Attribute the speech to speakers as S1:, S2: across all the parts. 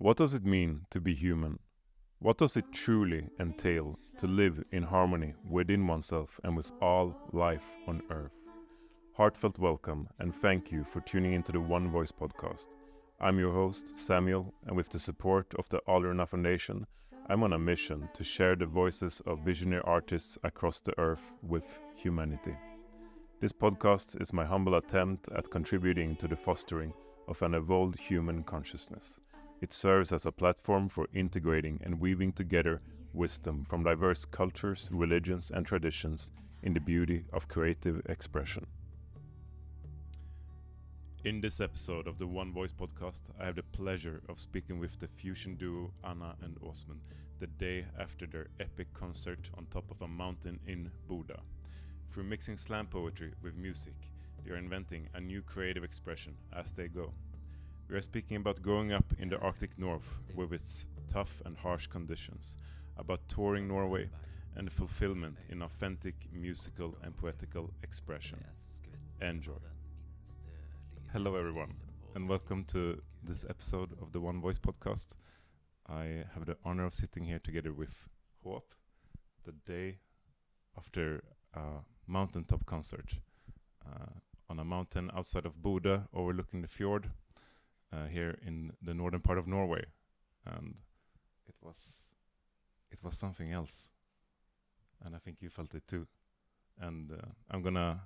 S1: What does it mean to be human? What does it truly entail to live in harmony within oneself and with all life on earth? Heartfelt welcome and thank you for tuning into the One Voice podcast. I'm your host, Samuel, and with the support of the Alruna Foundation, I'm on a mission to share the voices of visionary artists across the earth with humanity. This podcast is my humble attempt at contributing to the fostering of an evolved human consciousness. It serves as a platform for integrating and weaving together wisdom from diverse cultures, religions, and traditions in the beauty of creative expression. In this episode of the One Voice podcast, I have the pleasure of speaking with the fusion duo Anna and Åsmund the day after their epic concert on top of a mountain in Boda. Through mixing slam poetry with music, they are inventing a new creative expression as they go. We are speaking about growing up in the Arctic North with its tough and harsh conditions, about touring Norway, and the fulfillment in authentic musical and poetical expression. Enjoy. Hello everyone, and welcome to this episode of the One Voice podcast. I have the honor of sitting here together with Hope the day after a mountaintop concert on a mountain outside of Bodø overlooking the fjord. Here in the northern part of Norway, and it was something else, and I think you felt it too. And I'm gonna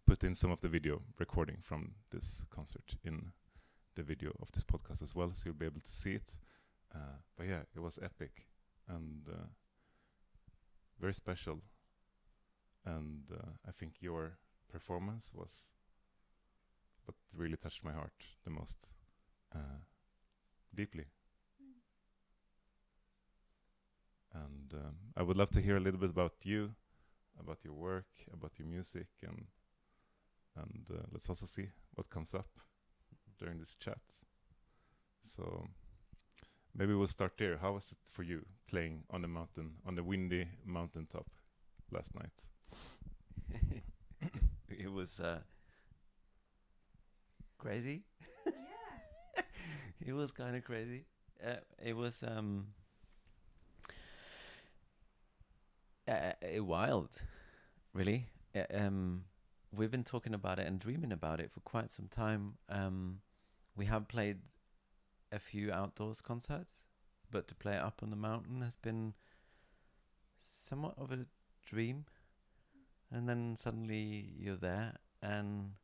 S1: put in some of the video recording from this concert in the video of this podcast as well, so you'll be able to see it. But yeah, it was epic and very special, and I think your performance was what really touched my heart the most deeply. And I would love to hear a little bit about you, about your work, about your music, and let's also see what comes up during this chat. So maybe we'll start there. How was it for you playing on the mountain, on the windy mountaintop last night?
S2: It was crazy.
S3: Yeah.
S2: It was kind of crazy. It was wild, really. We've been talking about it and dreaming about it for quite some time. We have played a few outdoors concerts, but to play up on the mountain has been somewhat of a dream. And then suddenly you're there, and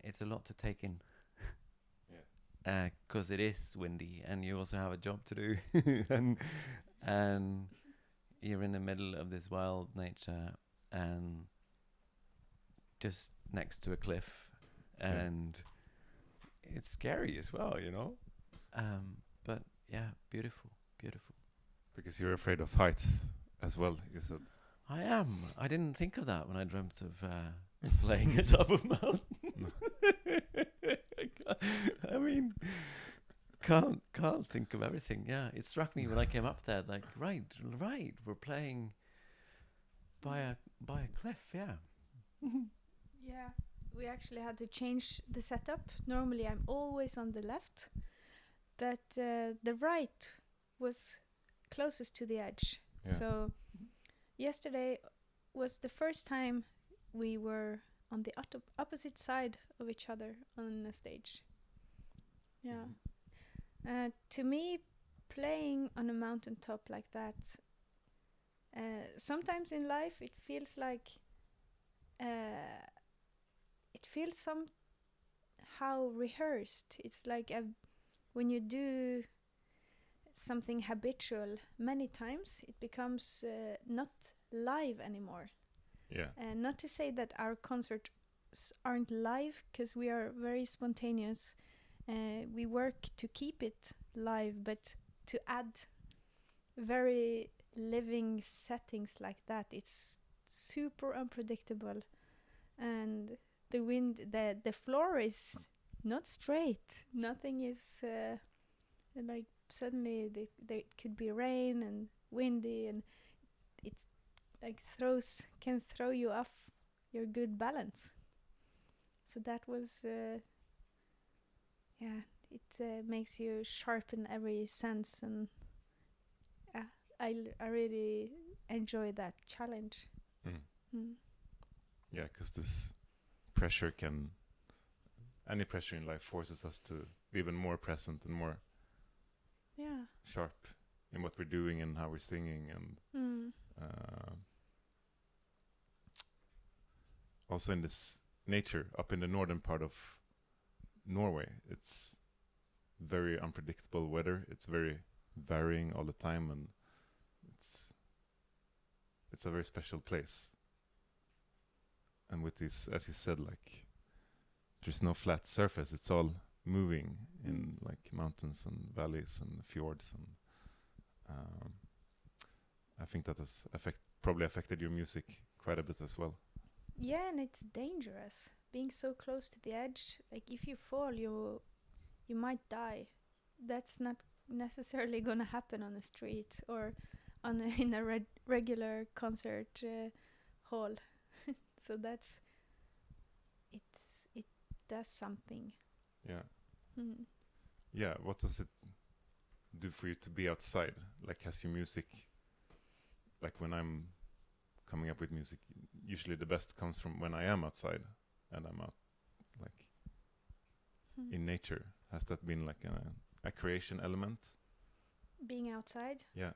S2: it's a lot to take in. Yeah. 'Cause it is windy, and you also have a job to do, and you're in the middle of this wild nature, and just next to a cliff, and it's scary as well, you know. But yeah, beautiful.
S1: Because you're afraid of heights as well, you said.
S2: I am. I didn't think of that when I dreamt of playing atop a mountain. I mean, can't think of everything. Yeah, it struck me when I came up there. Like, right, we're playing by a cliff. Yeah.
S3: Yeah, we actually had to change the setup. Normally I'm always on the left, but the right was closest to the edge.
S1: Yeah.
S3: So yesterday was the first time we were on the opposite side of each other on the stage. Yeah. To me, playing on a mountaintop like that, sometimes in life it feels like it feels somehow rehearsed. It's like when you do something habitual many times, it becomes not live anymore.
S1: Yeah.
S3: And not to say that our concerts aren't live, because we are very spontaneous. We work to keep it live, but to add very living settings like that, it's super unpredictable. And the wind, the floor is not straight. Nothing is like suddenly there could be rain and windy, and it like can throw you off your good balance. So that was yeah, it makes you sharpen every sense, and I really enjoy that challenge. Mm.
S1: Yeah, because this any pressure in life forces us to be even more present and more sharp in what we're doing and how we're singing, and also in this nature up in the northern part of Norway. It's very unpredictable weather. It's very varying all the time, and it's a very special place. And with this, as you said, like there's no flat surface. It's all moving in like mountains and valleys and fjords, and I think that has probably affected your music quite a bit as well.
S3: Yeah, and it's dangerous being so close to the edge. Like if you fall, you might die. That's not necessarily gonna happen on the street or in a regular concert hall. So it does something.
S1: Yeah. Yeah. What does it do for you to be outside? Like, has your music, like when I'm coming up with music, usually the best comes from when I am outside and I'm out, like in nature. Has that been like a creation element?
S3: Being outside?
S1: Yeah.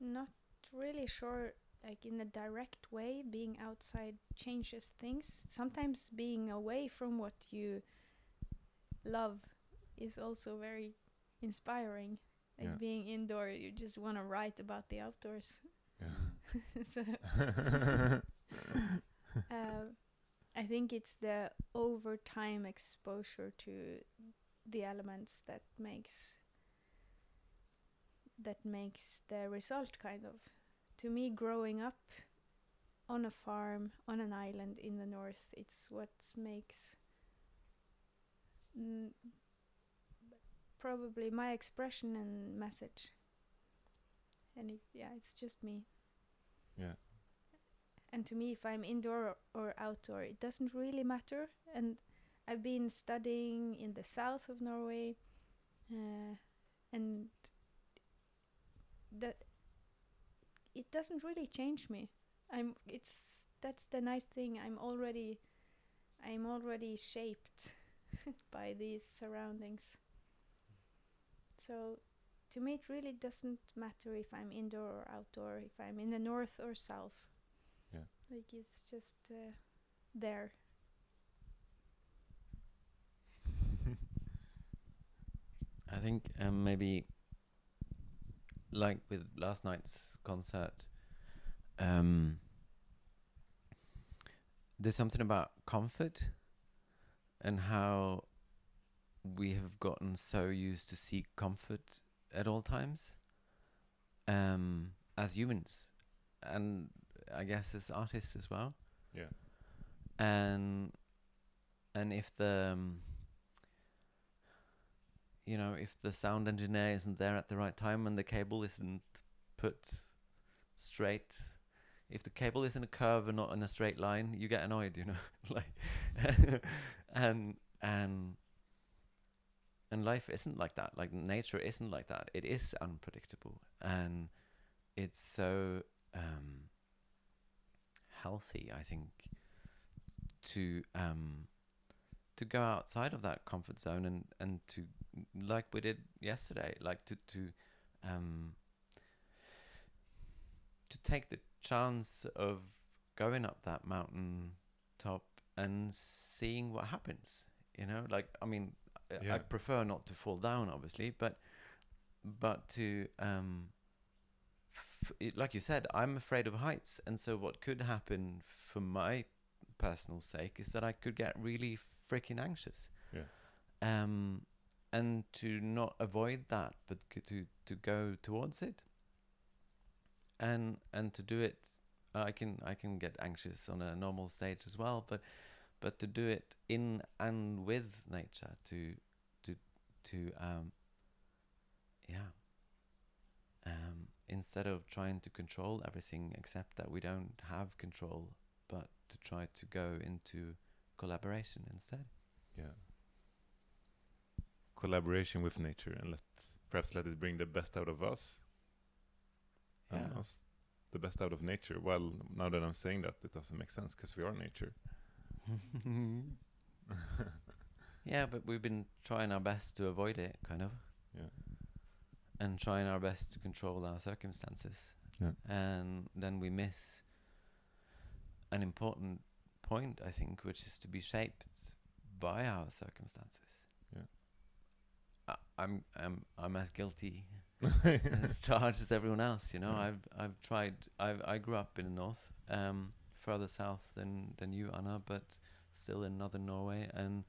S3: Not really sure, like in a direct way. Being outside changes things. Sometimes being away from what you love is also very inspiring. Like being indoor, you just want to write about the outdoors.
S1: Yeah.
S3: So I think it's the over time exposure to the elements that makes the result kind of. To me, growing up on a farm on an island in the north, it's what makes probably my expression and message. And it's just me.
S1: Yeah.
S3: And to me, if I'm indoor or outdoor, it doesn't really matter. And I've been studying in the south of Norway, and that it doesn't really change me. That's the nice thing. I'm already shaped by these surroundings. So to me, it really doesn't matter if I'm indoor or outdoor, if I'm in the north or south.
S1: Yeah.
S3: Like it's just there.
S2: I think maybe like with last night's concert, there's something about comfort and how we have gotten so used to seek comfort at all times as humans, and I guess as artists as well.
S1: Yeah.
S2: And if the if the sound engineer isn't there at the right time and the cable isn't put straight, if the cable is in a curve and not in a straight line, you get annoyed, like and life isn't like that. Like nature isn't like that. It is unpredictable, and it's so healthy, I think, to go outside of that comfort zone and to, like we did yesterday, like to take the chance of going up that mountain top and seeing what happens. Like, I mean, I prefer not to fall down, obviously, but to like you said, I'm afraid of heights, and so what could happen for my personal sake is that I could get really freaking anxious.
S1: Yeah.
S2: And to not avoid that, but to go towards it, and to do it. I can get anxious on a normal stage as well, but to do it in and with nature, instead of trying to control everything, except that we don't have control, but to try to go into collaboration instead.
S1: Yeah. Collaboration with nature, and perhaps let it bring the best out of us, and
S2: Yeah.
S1: us the best out of nature. Well, now that I'm saying that, it doesn't make sense because we are nature.
S2: Yeah, but we've been trying our best to avoid it, kind of.
S1: Yeah.
S2: And trying our best to control our circumstances.
S1: Yeah.
S2: And then we miss an important point, I think, which is to be shaped by our circumstances.
S1: Yeah.
S2: I'm as guilty as charged as everyone else, you know.
S1: Yeah.
S2: I've tried. I grew up in the north, further south than you, Anna, but still in northern Norway. And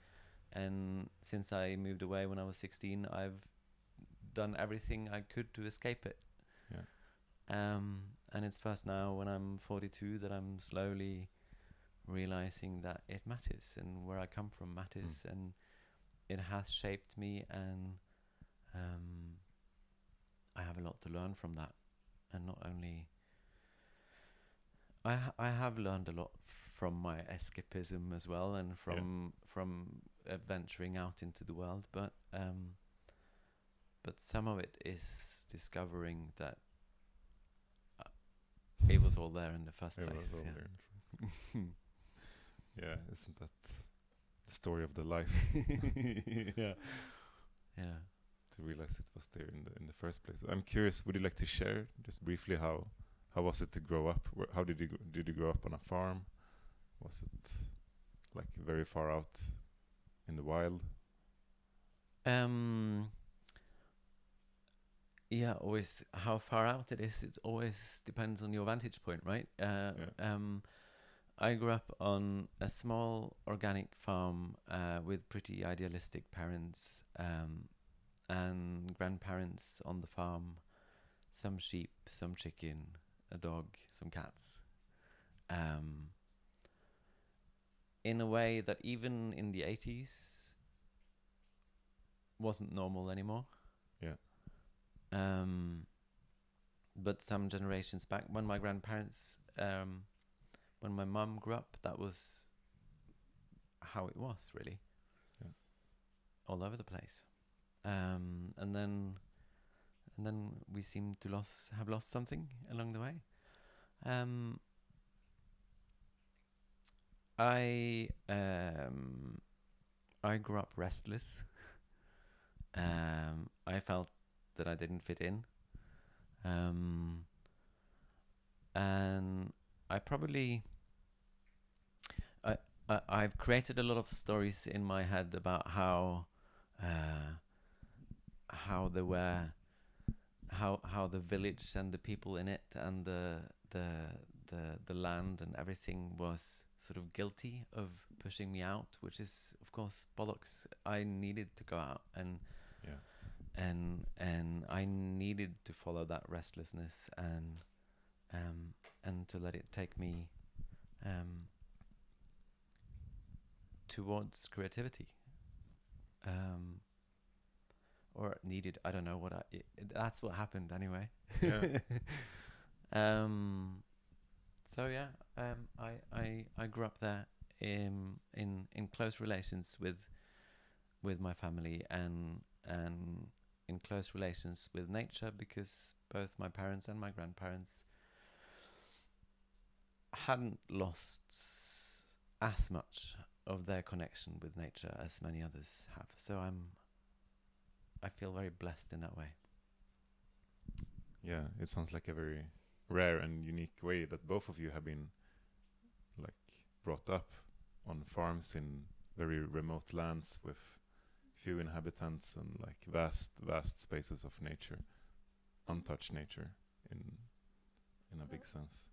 S2: since I moved away when I was 16, I've done everything I could to escape it.
S1: Yeah.
S2: And it's first now when I'm 42 that I'm slowly realizing that it matters, and where I come from matters, and it has shaped me, and I have a lot to learn from that. And not only I have learned a lot from my escapism as well, and from venturing out into the world, but some of it is discovering that it was all there in the first place.
S1: Yeah, isn't that the story of the life?
S2: Yeah. Yeah.
S1: To realize it was there in the first place. I'm curious, would you like to share just briefly how was it to grow up? How did you grow up on a farm? Was it like very far out in the wild?
S2: Yeah, always how far out it is. It always depends on your vantage point, right? I grew up on a small organic farm with pretty idealistic parents and grandparents on the farm. Some sheep, some chicken, a dog, some cats. In a way that even in the 80s wasn't normal anymore.
S1: Yeah.
S2: But some generations back, when my grandparents, when my mum grew up, that was how it was, really.
S1: Yeah.
S2: All over the place. And then we seem to have lost something along the way. I grew up restless. I felt that I didn't fit in. And I probably I've created a lot of stories in my head about how the village and the people in it and the land and everything was sort of guilty of pushing me out, which is of course bollocks. I needed to go out and I needed to follow that restlessness and to let it take me towards creativity. Or needed, I don't know what that's what happened anyway.
S1: Yeah.
S2: So yeah, I grew up there in close relations with my family and in close relations with nature, because both my parents and my grandparents hadn't lost as much of their connection with nature as many others have. So I feel very blessed in that way.
S1: Yeah, it sounds like a very rare and unique way that both of you have been like brought up on farms in very remote lands with few inhabitants and like vast spaces of nature, untouched nature in a big sense.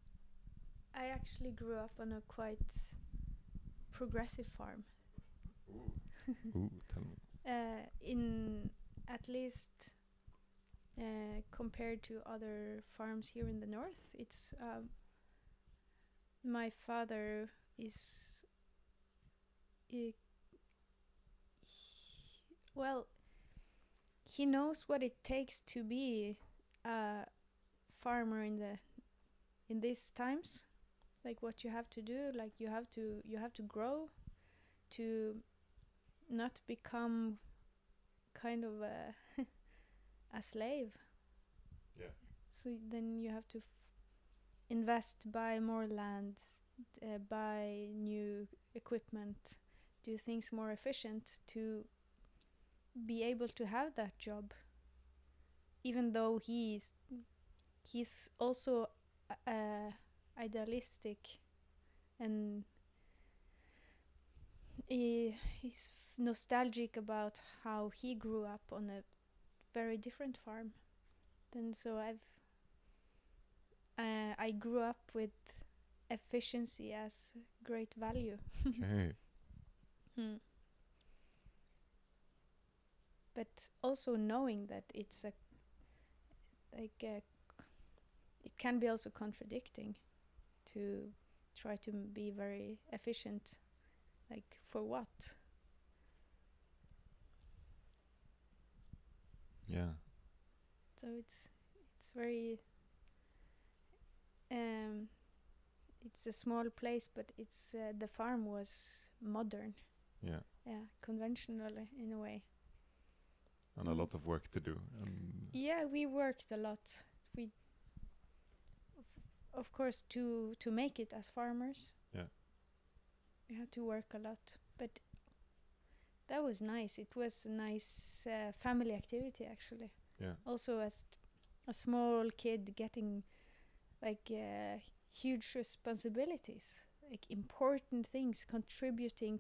S3: I actually grew up on a quite progressive farm.
S1: Ooh, tell me.
S3: In at least compared to other farms here in the north, it's my father is well, he knows what it takes to be a farmer in these times, like what you have to do, like you have to grow to not become kind of a slave.
S1: Yeah.
S3: So then you have to invest, buy more land, buy new equipment, do things more efficient to be able to have that job. Even though he's also idealistic, and he's nostalgic about how he grew up on a very different farm. Then so I grew up with efficiency as great value.
S1: Okay.
S3: But also knowing that it's it can be also contradicting to try to be very efficient, like for what?
S1: Yeah.
S3: So it's very it's a small place, but it's the farm was modern,
S1: Yeah.
S3: conventional in a way.
S1: And a lot of work to do.
S3: Yeah, we worked a lot. We of course to make it as farmers.
S1: Yeah.
S3: We had to work a lot, but that was nice. It was a nice family activity, actually.
S1: Yeah.
S3: Also, as a small kid, getting like huge responsibilities, like important things, contributing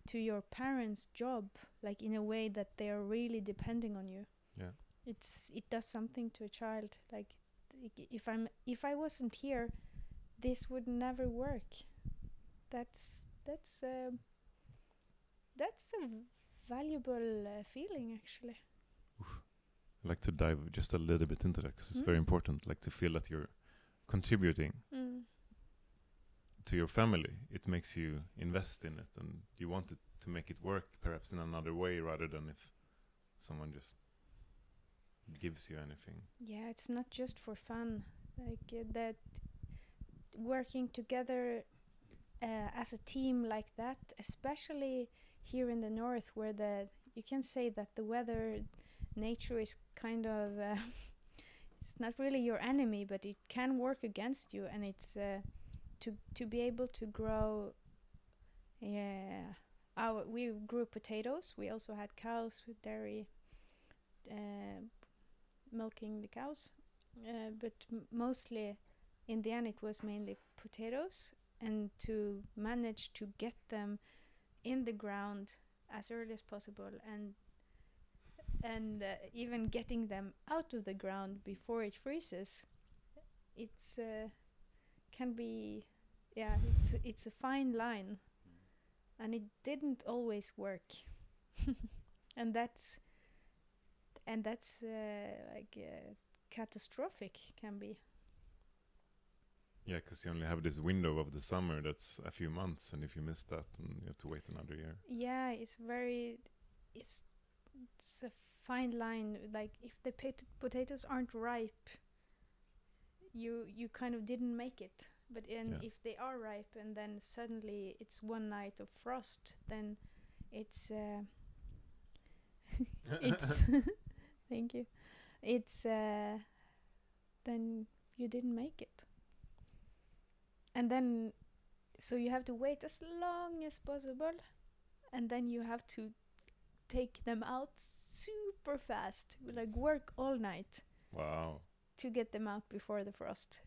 S3: to your parents' job, like in a way that they are really depending on you.
S1: Yeah.
S3: It does something to a child. Like if I wasn't here, this would never work. That's a valuable feeling, actually.
S1: I'd like to dive just a little bit into that because it's very important, like to feel that you're contributing to your family. It makes you invest in it, and you want it to make it work perhaps in another way rather than if someone just gives you anything.
S3: Yeah, it's not just for fun. Like that working together as a team like that, especially here in the north, where you can say that the weather, nature is kind of it's not really your enemy, but it can work against you, and it's to be able to grow. We grew potatoes. We also had cows with dairy, milking the cows, but mostly in the end it was mainly potatoes, and to manage to get them in the ground as early as possible, and even getting them out of the ground before it freezes. It's can be, it's a fine line, and it didn't always work. and that's like catastrophic, can be.
S1: Yeah, because you only have this window of the summer that's a few months, and if you miss that, then you have to wait another year.
S3: Yeah, it's a fine line. Like if the potatoes aren't ripe, you kind of didn't make it. But if they are ripe, and then suddenly it's one night of frost, then it's it's thank you. It's then you didn't make it. And then so you have to wait as long as possible, and then you have to take them out super fast. Like work all night.
S1: Wow.
S3: To get them out before the frost.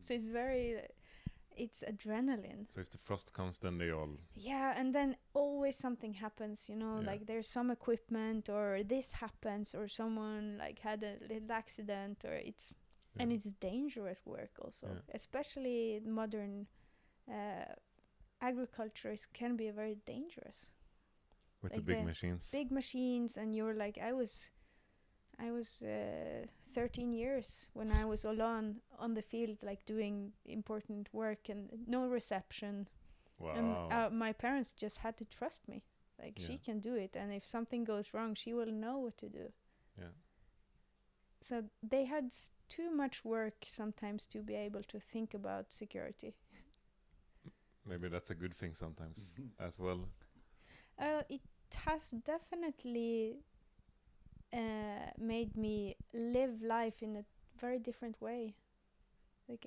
S3: So it's adrenaline.
S1: So if the frost comes, then they all...
S3: Yeah, and then always something happens, like there's some equipment, or this happens, or someone like had a little accident, or it's... Yeah. And it's dangerous work also, especially modern agriculture can be very dangerous.
S1: With
S3: like
S1: the big machines.
S3: Big machines, and you're like, I was 13 years when I was alone on the field, like doing important work, and no reception.
S1: Wow.
S3: And my parents just had to trust me. Like, she can do it, and if something goes wrong, she will know what to do.
S1: Yeah.
S3: So they had too much work sometimes to be able to think about security.
S1: Maybe that's a good thing sometimes as well.
S3: It has definitely made me live life in a very different way. Like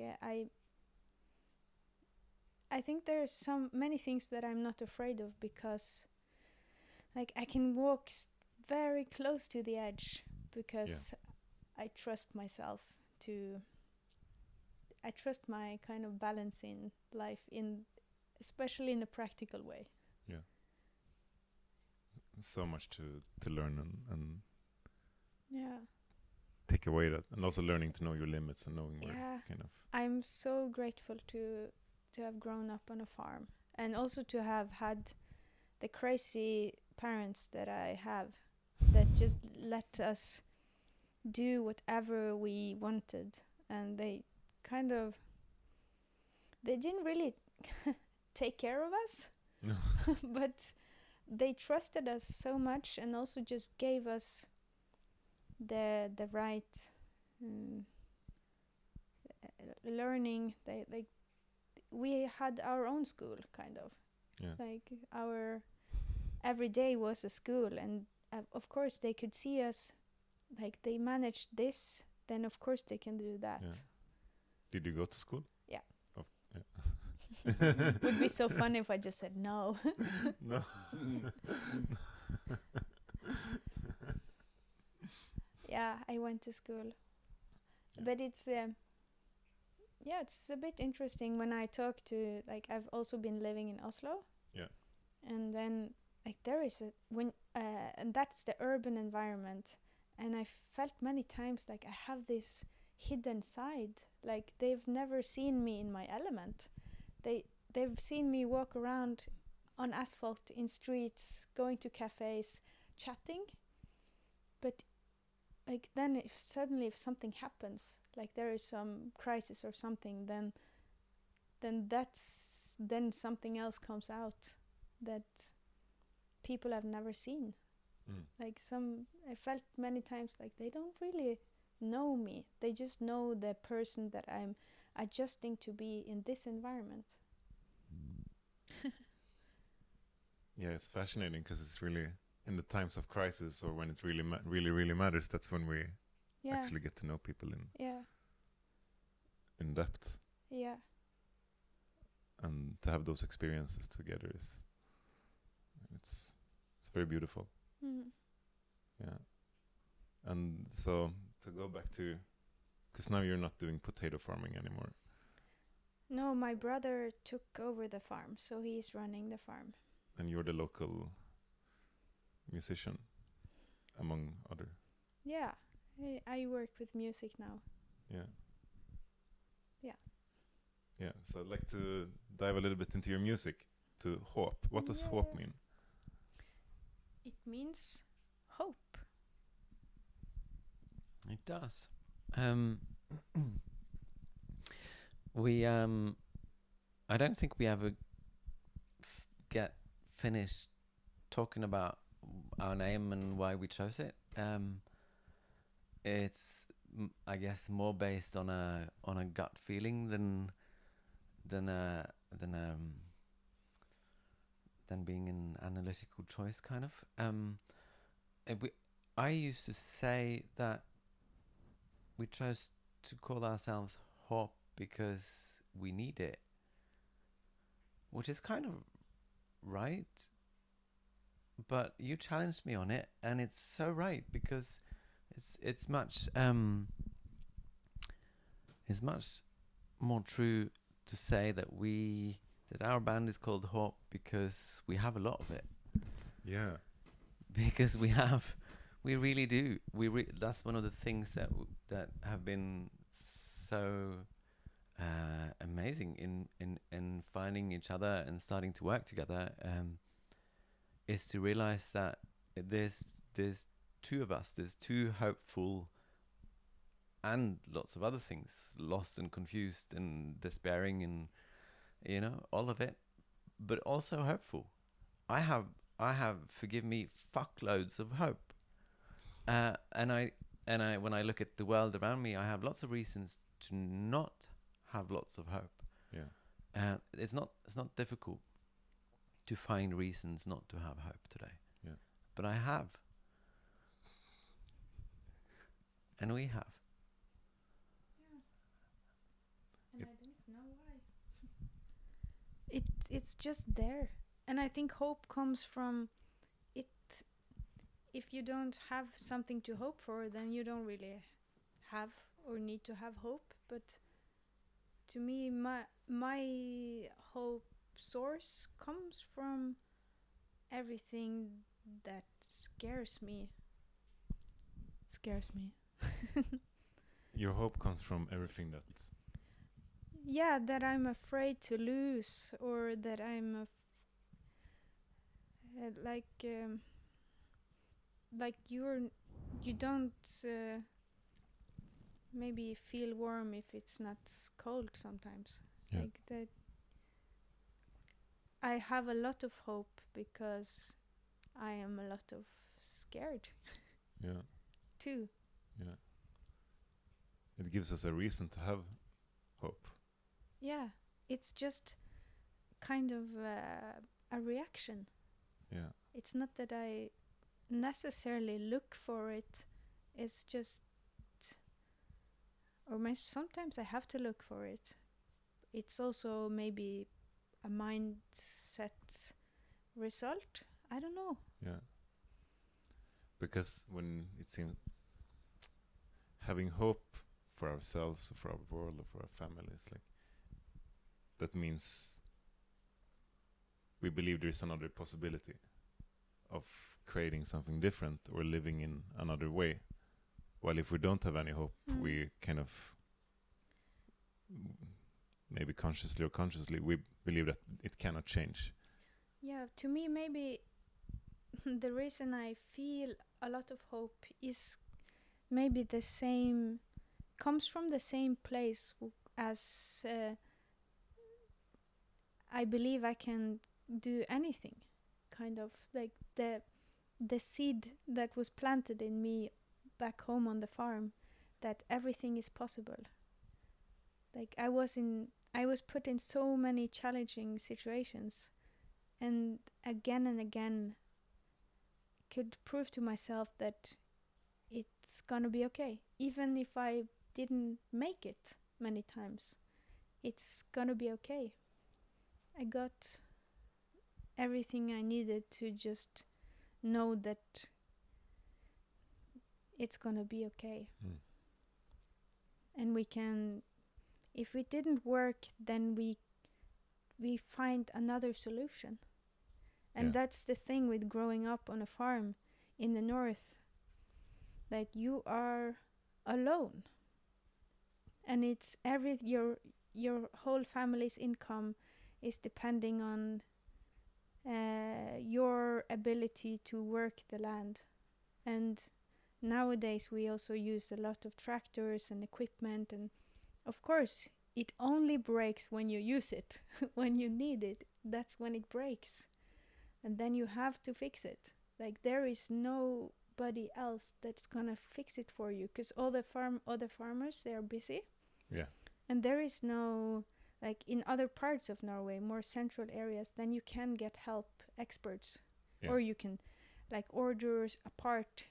S3: I think there's many things that I'm not afraid of, because like I can walk very close to the edge, because I trust myself to. I trust my kind of balance in life, especially in a practical way.
S1: Yeah. So much to learn and
S3: Yeah.
S1: take away that, and also learning to know your limits and knowing where kind of.
S3: I'm so grateful to have grown up on a farm, and also to have had the crazy parents that I have, that just let us do whatever we wanted, and they didn't really take care of us.
S1: No.
S3: But they trusted us so much, and also just gave us the right learning. We had our own school, kind of.
S1: Yeah.
S3: Like our every day was a school, and of course they could see us. Like they managed this, then of course they can do that.
S1: Yeah. Did you go to school?
S3: Yeah.
S1: Oh, yeah.
S3: It would be so funny if I just said no.
S1: No.
S3: Yeah, I went to school.
S1: Yeah.
S3: But it's it's a bit interesting when I talk to, like, I've also been living in Oslo.
S1: Yeah.
S3: And then like there is and that's the urban environment, and I felt many times like I have this hidden side. Like they've never seen me in my element. They've seen me walk around on asphalt, in streets, going to cafes, chatting. But like then if something happens, like there is some crisis or something, then something else comes out that people have never seen. Like I felt many times like they don't really know me. They just know the person that I'm adjusting to be in this environment.
S1: Yeah, it's fascinating because it's really in the times of crisis, or when it really really matters. That's when we actually get to know people in depth.
S3: Yeah.
S1: And to have those experiences together it's very beautiful. Yeah. And so to go back to, because now you're not doing potato farming anymore.
S3: No, my brother took over the farm, so he's running the farm.
S1: And you're the local musician, among other.
S3: Yeah, I work with music now.
S1: Yeah.
S3: Yeah.
S1: Yeah, so I'd like to dive a little bit into your music, to hope. What does hope mean?
S3: It means hope.
S2: It does. We I don't think we ever get finished talking about our name and why we chose it. It's I guess more based on a gut feeling than being an analytical choice, kind of. I used to say that we chose to call ourselves Hope because we need it, which is kind of right. But you challenged me on it, and it's so right, because it's much more true to say that our band is called Hope because we have a lot of it.
S1: Yeah.
S2: Because we really do. That's one of the things that have been so amazing in finding each other and starting to work together, is to realize that there's two of us. There's two hopeful and lots of other things, lost and confused and despairing and all of it, but also hopeful. I have, forgive me, fuckloads of hope. And I when I look at the world around me, I have lots of reasons to not have lots of hope.
S1: Yeah.
S2: It's not difficult to find reasons not to have hope today.
S1: Yeah.
S2: But I have. And we have.
S3: Yeah. And I don't know why. It's just there. And I think hope comes from it. If you don't have something to hope for, then you don't really have or need to have hope. But to me, my hope source comes from everything that scares me.
S1: Your hope comes from everything that...
S3: Yeah, that I'm afraid to lose, or that I'm like you don't maybe feel warm if it's not cold sometimes.
S1: Yeah.
S3: Like that. I have a lot of hope because I am a lot of scared
S1: Yeah.
S3: too.
S1: Yeah. It gives us a reason to have hope.
S3: Yeah, it's just kind of a reaction.
S1: Yeah.
S3: It's not that I necessarily look for it. It's just, or sometimes I have to look for it. It's also maybe a mindset result. I don't know.
S1: Yeah. Because when it seems having hope for ourselves, for our world, or for our families, like that means we believe there is another possibility of creating something different or living in another way. While if we don't have any hope, we kind of maybe consciously or consciously we believe that it cannot change.
S3: Yeah, to me maybe the reason I feel a lot of hope is maybe the same, comes from the same place as I believe I can do anything, kind of like the seed that was planted in me back home on the farm, that everything is possible. Like I was put in so many challenging situations, and again could prove to myself that it's gonna be okay, even if I didn't make it many times. It's gonna be okay. I got everything I needed to just know that it's gonna be okay. And we can, if it didn't work, then we find another solution. And that's the thing with growing up on a farm in the north, that you are alone, and it's your whole family's income is depending on your ability to work the land. And nowadays we also use a lot of tractors and equipment, and of course it only breaks when you use it. When you need it, that's when it breaks, and then you have to fix it. Like there is nobody else that's gonna fix it for you, because other farmers, they are busy.
S1: Yeah.
S3: And there is no, like in other parts of Norway, more central areas, then you can get help, experts.
S1: Yeah.
S3: Or you can like order a part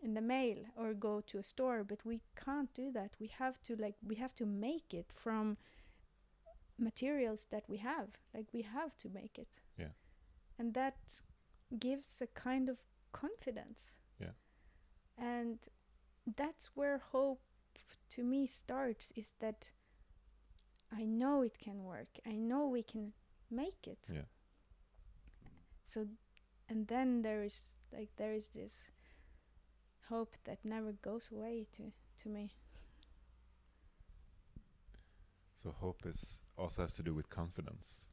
S3: in the mail or go to a store, but we can't do that. We have to make it from materials that we have. Like we have to make it.
S1: Yeah.
S3: And that gives a kind of confidence.
S1: Yeah.
S3: And that's where hope to me starts, is that I know it can work. I know we can make it.
S1: Yeah.
S3: So, and then there is this hope that never goes away to me.
S1: So hope is also has to do with confidence,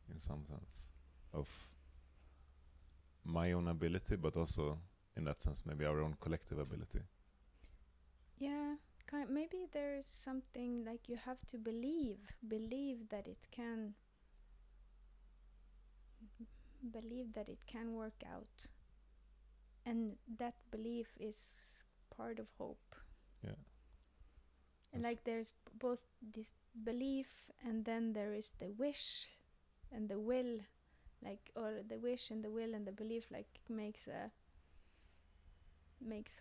S1: in some sense, of my own ability, but also in that sense maybe our own collective ability.
S3: Yeah, maybe there's something like you have to believe that it can work out, and that belief is part of hope.
S1: Yeah.
S3: And like there's both this belief, and then there is the wish and the will, like, or the wish and the will and the belief, like, makes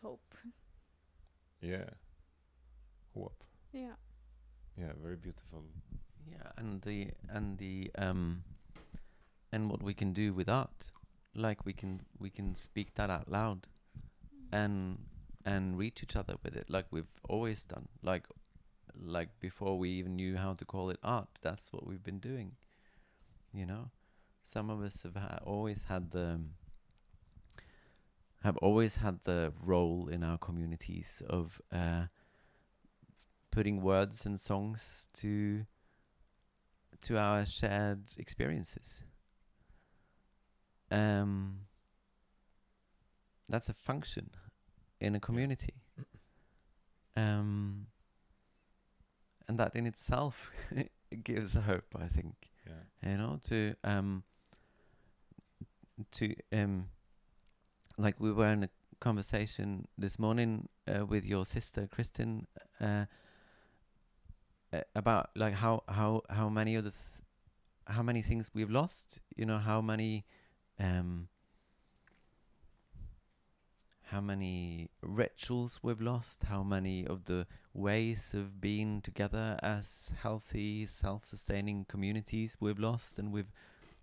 S3: hope.
S1: Yeah. Hope.
S3: Yeah.
S1: Yeah, very beautiful.
S2: Yeah, and what we can do with art, like we can speak that out loud, and reach each other with it, like we've always done, like before we even knew how to call it art. That's what we've been doing, you know. Some of us have always had the role in our communities of putting words and songs to our shared experiences. That's a function in a community. And that in itself it gives hope, I think.
S1: Yeah.
S2: You know, to like we were in a conversation this morning with your sister Kristin about like how many of how many things we've lost, you know, how many rituals we've lost, how many of the ways of being together as healthy, self-sustaining communities we've lost, and we've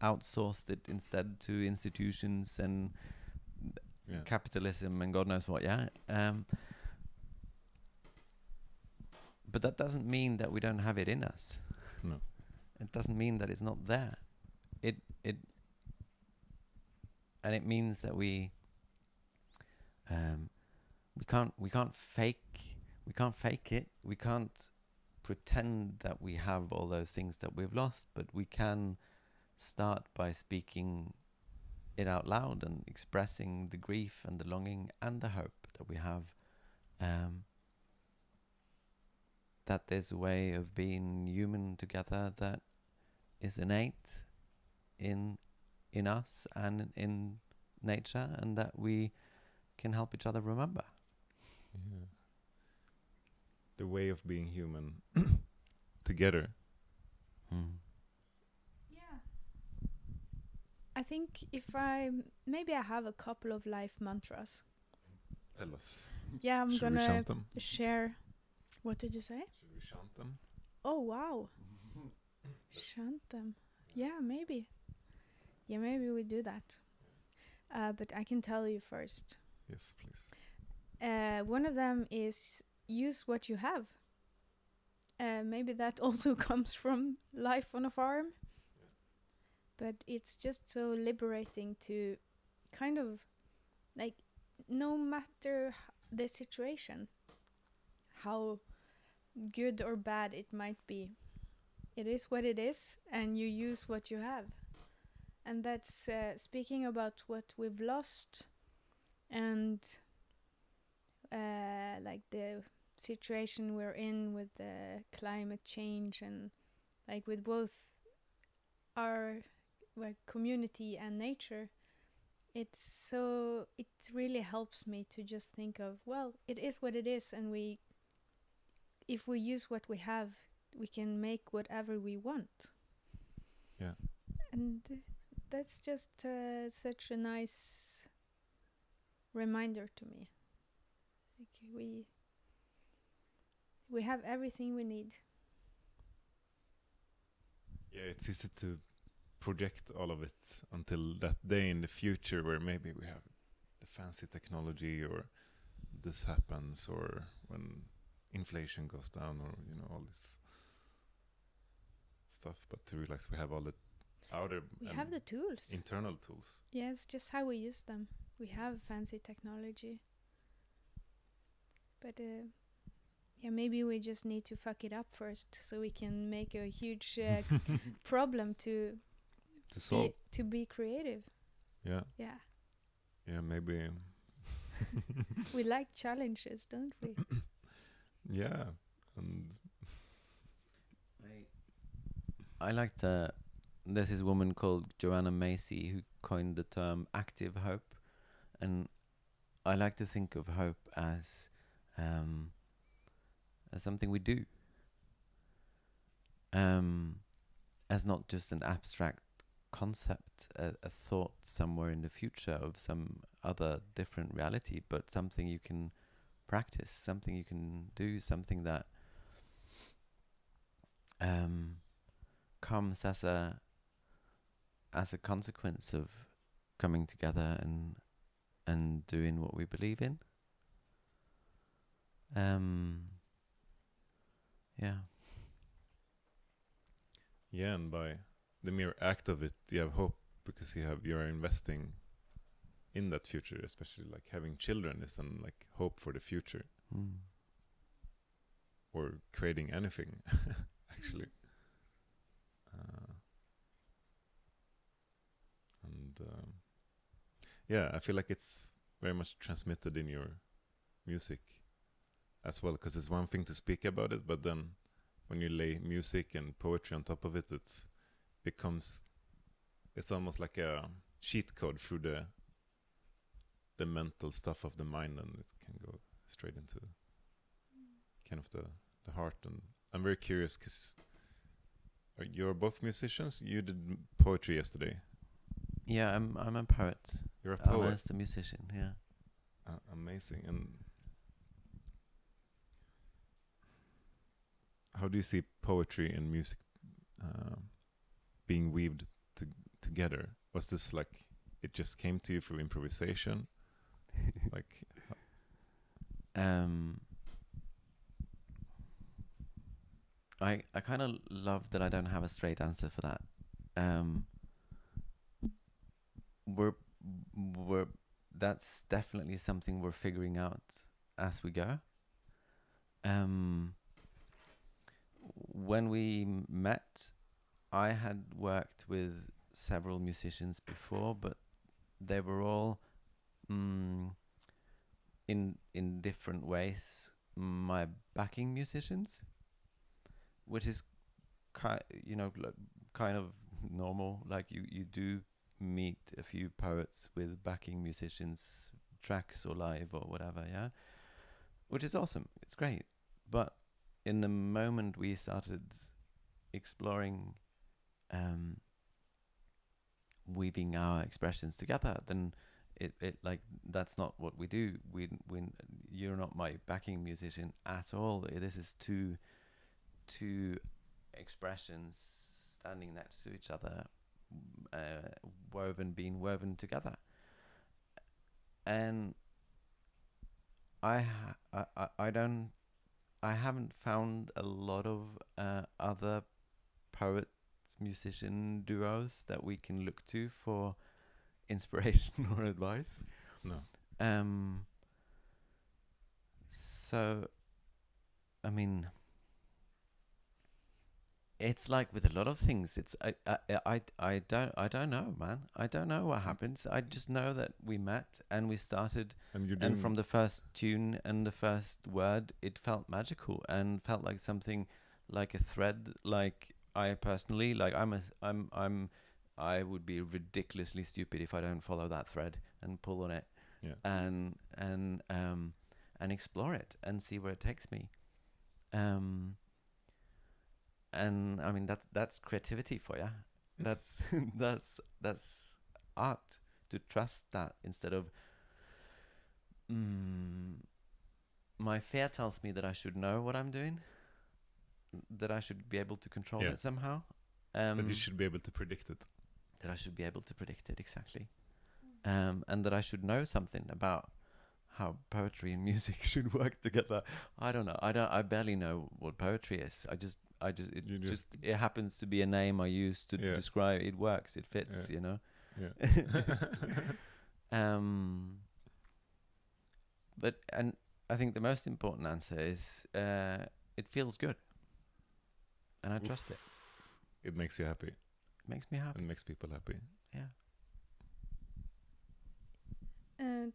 S2: outsourced it instead to institutions and capitalism and God knows what. But that doesn't mean that we don't have it in us.
S1: No.
S2: It doesn't mean that it's not there. And it means that we can't fake it. We can't pretend that we have all those things that we've lost, but we can start by speaking it out loud and expressing the grief and the longing and the hope that we have, that there's a way of being human together that is innate in us and in nature, and that we can help each other remember.
S1: Yeah. The way of being human together.
S3: Yeah. I think maybe I have a couple of life mantras.
S1: Tell us.
S3: Yeah, I'm
S1: Should we
S3: gonna
S1: chant them?
S3: share. What did you say?
S1: Should we chant them?
S3: Oh, wow. Chant them. Yeah, maybe. Yeah, maybe we do that. But I can tell you first.
S1: Yes, please.
S3: One of them is use what you have. Maybe that also comes from life on a farm. But it's just so liberating to kind of, like, no matter the situation, how good or bad it might be, it is what it is, and you use what you have. And that's speaking about what we've lost, and like the situation we're in with the climate change, and like with both our community and nature. It really helps me to just think of, well, it is what it is, and if we use what we have, we can make whatever we want.
S1: Yeah.
S3: And that's just such a nice reminder to me. Like we have everything we need.
S1: Yeah, it's easy to project all of it until that day in the future where maybe we have the fancy technology, or this happens, or when inflation goes down, or all this stuff. But to realize we have all the outer,
S3: we have the tools,
S1: internal tools.
S3: Yeah, it's just how we use them. We have fancy technology, but yeah, maybe we just need to fuck it up first, so we can make a huge problem to solve, to be creative.
S1: Yeah.
S3: Yeah.
S1: Yeah, maybe.
S3: We like challenges, don't we?
S1: Yeah, and
S2: I like there's this woman called Joanna Macy who coined the term active hope, and I like to think of hope as something we do, as not just an abstract concept, a thought somewhere in the future of some other different reality, but something you can practice, something you can do, something that comes as a consequence of coming together and doing what we believe in. Yeah.
S1: Yeah, and by the mere act of it, you have hope because you're investing in that future. Especially like having children is then like hope for the future, or creating anything, actually. Yeah, I feel like it's very much transmitted in your music as well, because it's one thing to speak about it, but then when you lay music and poetry on top of it, it's almost like a cheat code through the mental stuff of the mind, and it can go straight into kind of the heart. And I'm very curious because you're both musicians. You did poetry yesterday.
S2: Yeah, I'm a poet.
S1: You're a poet.
S2: I'm just a musician. Yeah.
S1: Amazing. And how do you see poetry and music being weaved together? Was this like it just came to you through improvisation? Like,
S2: I kind of love that I don't have a straight answer for that. That's definitely something we're figuring out as we go. When we met, I had worked with several musicians before, but they were all in different ways my backing musicians, which is kind of normal. Like you do meet a few poets with backing musicians, tracks or live or whatever, yeah, which is awesome. It's great. But in the moment we started exploring weaving our expressions together, then it like that's not what we do. You're not my backing musician at all. This is two expressions standing next to each other, being woven together. And I haven't found a lot of other poet musician duos that we can look to for inspiration or advice.
S1: No.
S2: So, I mean, it's like with a lot of things. It's I don't know, man. I don't know what happens. I just know that we met and we started, and from the first tune and the first word, it felt magical and felt like something, like a thread. Like I personally, like I would be ridiculously stupid if I don't follow that thread and pull on it,
S1: yeah,
S2: and explore it and see where it takes me. And I mean that's creativity for you. That's that's art, to trust that instead of my fear tells me that I should know what I'm doing, that I should be able to control it somehow.
S1: But you should be able to predict it.
S2: That I should be able to predict it, exactly. And that I should know something about how poetry and music should work together. I don't know. I barely know what poetry is. It happens to be a name I use to describe. It works. It fits. You know.
S1: Yeah.
S2: But I think the most important answer is it feels good, and I trust it.
S1: It makes you happy.
S2: It makes me happy.
S1: And makes people happy.
S2: Yeah.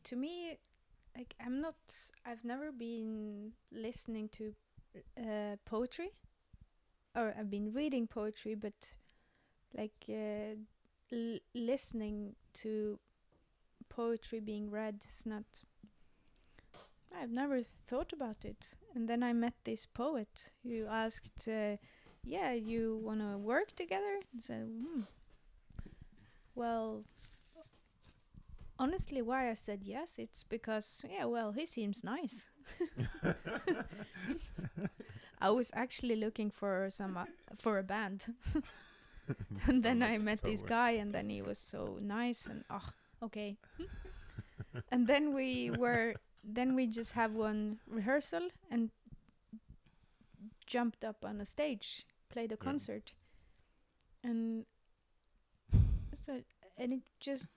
S3: To me, like I've never been listening to poetry, or I've been reading poetry, but like listening to poetry being read is not. I've never thought about it. And then I met this poet who asked, you want to work together? I said, Well, honestly, why I said yes, it's because, yeah, well, he seems nice. I was actually looking for for a band. And then I met this guy, and then he was so nice, and okay. And then we just have one rehearsal and jumped up on a stage, played a concert, and so, and it just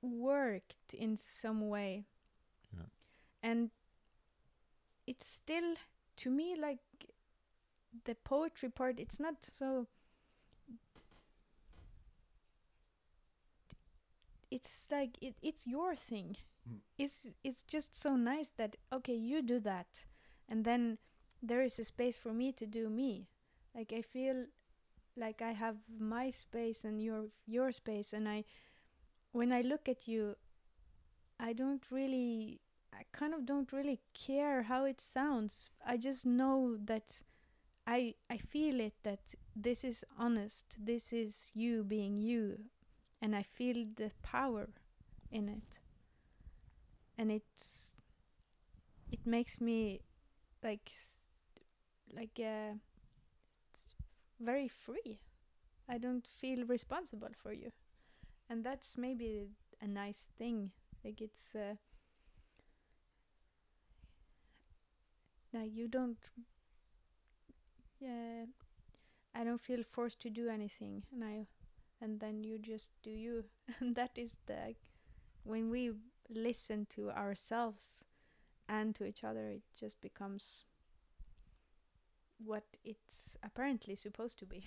S3: worked in some way.
S1: Yeah.
S3: And it's still, to me, like the poetry part, it's not so, it's like it's your thing. It's just so nice that, okay, you do that, and then there is a space for me to do me. Like, I feel like I have my space and your space, and when I look at you, I kind of don't really care how it sounds. I just know that I feel it, that this is honest, this is you being you, and I feel the power in it. And it makes me like it's very free. I don't feel responsible for you, and that's maybe a nice thing. Like, it's like you don't. I don't feel forced to do anything, and then you just do you, and that is when we listen to ourselves and to each other, it just becomes what it's apparently supposed to be.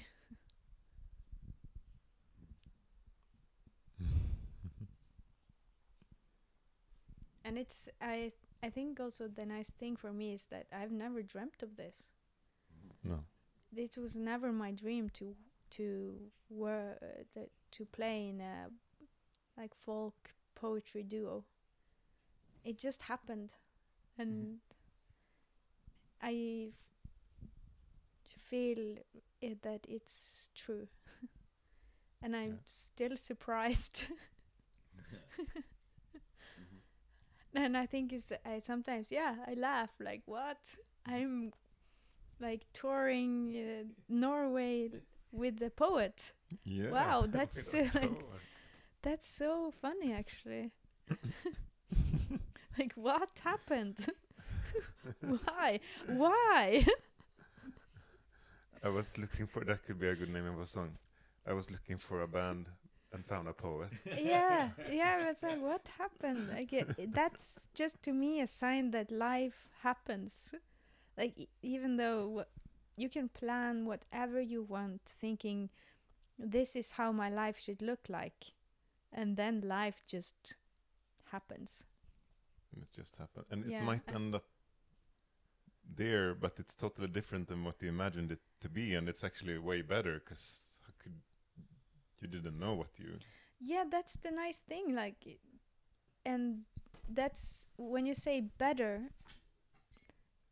S3: And it's I think also the nice thing for me is that I've never dreamt of this.
S1: No.
S3: It was never my dream to play in a like folk poetry duo. It just happened, and I feel that it's true. And I'm still surprised. And I think I sometimes I laugh, like, what? I'm like touring Norway with the poet.
S1: Yeah.
S3: Wow, that's that's so funny, actually. Like, what happened? Why?
S1: I was looking for, that could be a good name of a song. I was looking for a band and found a poet.
S3: Yeah, it's like, what happened? Like, that's just to me a sign that life happens. Like, even though you can plan whatever you want, thinking this is how my life should look like, and then life just happens.
S1: And it just happened, and it might end up there, but it's totally different than what you imagined it to be, and it's actually way better, because you didn't know what you...
S3: Yeah, that's the nice thing, like, and that's when you say better,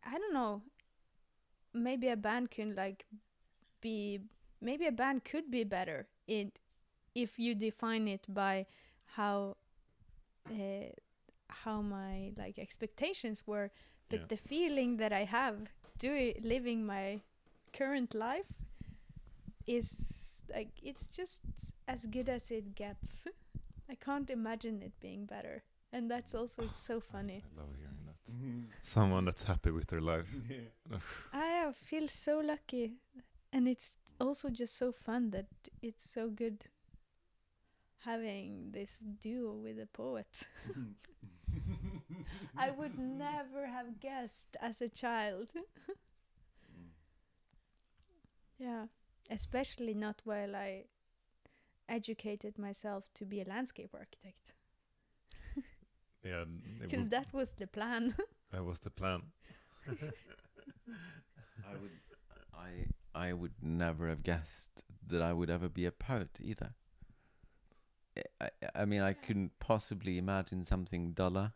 S3: I don't know, maybe a band can maybe a band could be better if you define it by how my like expectations were, but the feeling that I have living my current life is like, it's just as good as it gets. I can't imagine it being better, and that's also so funny.
S1: I love hearing that. Someone that's happy with their life.
S3: I feel so lucky, and it's also just so fun that it's so good having this duo with a poet. I would never have guessed as a child. Yeah, especially not while I educated myself to be a landscape architect.
S1: Yeah,
S3: because that was the plan.
S1: That was the plan.
S2: I would never have guessed that I would ever be a poet either. I mean, I couldn't possibly imagine something duller.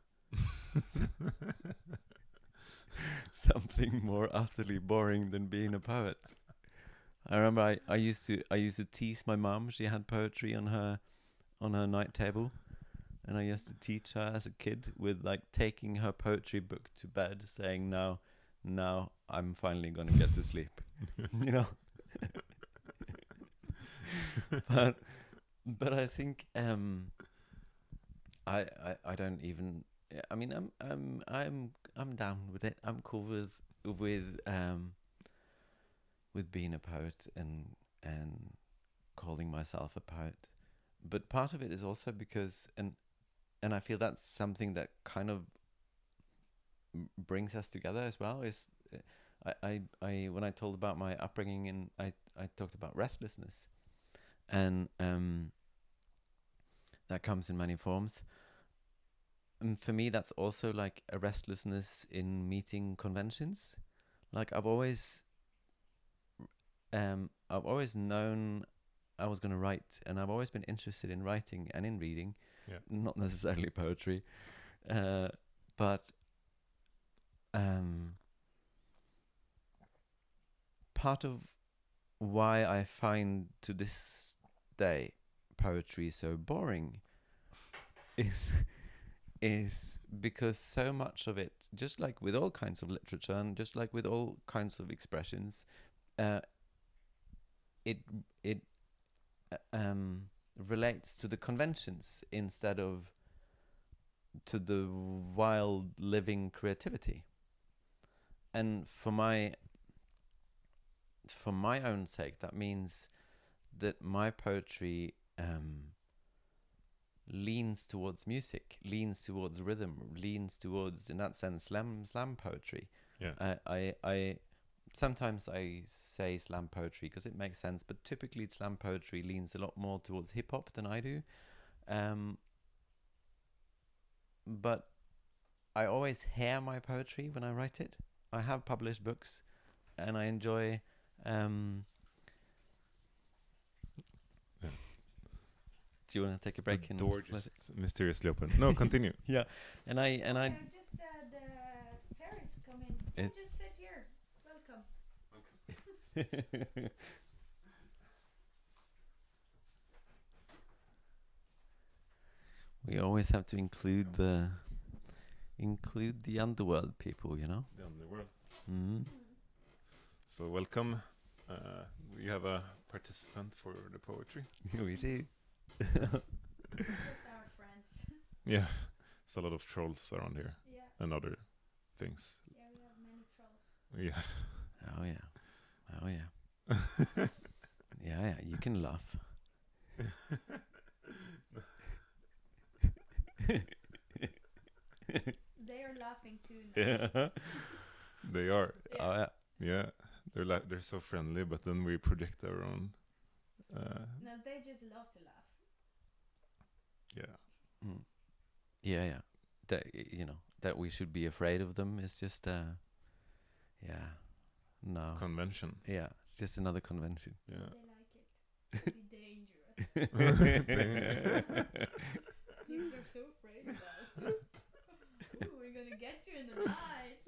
S2: Something more utterly boring than being a poet. I remember I used to tease my mum. She had poetry on her on her night table, and I used to teach her as a kid with like taking her poetry book to bed, saying, now I'm finally gonna get to sleep. You know. but I think I don't even. I mean, I'm down with it. I'm cool with being a poet and calling myself a poet. But part of it is also because and I feel that's something that kind of brings us together as well. Is I when I told about my upbringing, and I talked about restlessness, and that comes in many forms. And for me, that's also like a restlessness in meeting conventions. Like I've always known I was going to write, and I've always been interested in writing and in reading, not necessarily poetry, but part of why I find to this day poetry so boring is because so much of it, just like with all kinds of literature and just like with all kinds of expressions, it relates to the conventions instead of to the wild living creativity. And for my own sake, that means that my poetry leans towards music, leans towards rhythm, leans towards, in that sense, slam poetry.
S1: Yeah.
S2: I sometimes I say slam poetry because it makes sense, but typically slam poetry leans a lot more towards hip hop than I do. But I always hear my poetry when I write it. I have published books, and I enjoy. Do you want to take a break?
S1: The door just mysteriously open. No, continue.
S2: Yeah, and I
S3: just the fairies come in. Yeah, just sit here. Welcome.
S2: We always have to include the underworld people, you know.
S1: The underworld.
S2: Mm-hmm.
S1: So welcome. We have a participant for the poetry.
S2: We do.
S3: Just our friends.
S1: Yeah, there's a lot of trolls around here.
S3: Yeah.
S1: And other things.
S3: Yeah, we have many trolls.
S1: Yeah.
S2: Oh yeah. Oh yeah. Yeah. You can laugh.
S3: They are laughing too now.
S2: Yeah.
S1: They are.
S3: Yeah.
S2: Oh yeah.
S1: Yeah. They're so friendly, but then we project our own.
S3: No, they just love to laugh.
S1: Yeah.
S2: Mm. Yeah. That that we should be afraid of them is just no
S1: Convention.
S2: Yeah, it's just another convention.
S1: Yeah.
S3: They like it. It'd be dangerous. People are so afraid of us. Ooh, we're gonna get you in the night.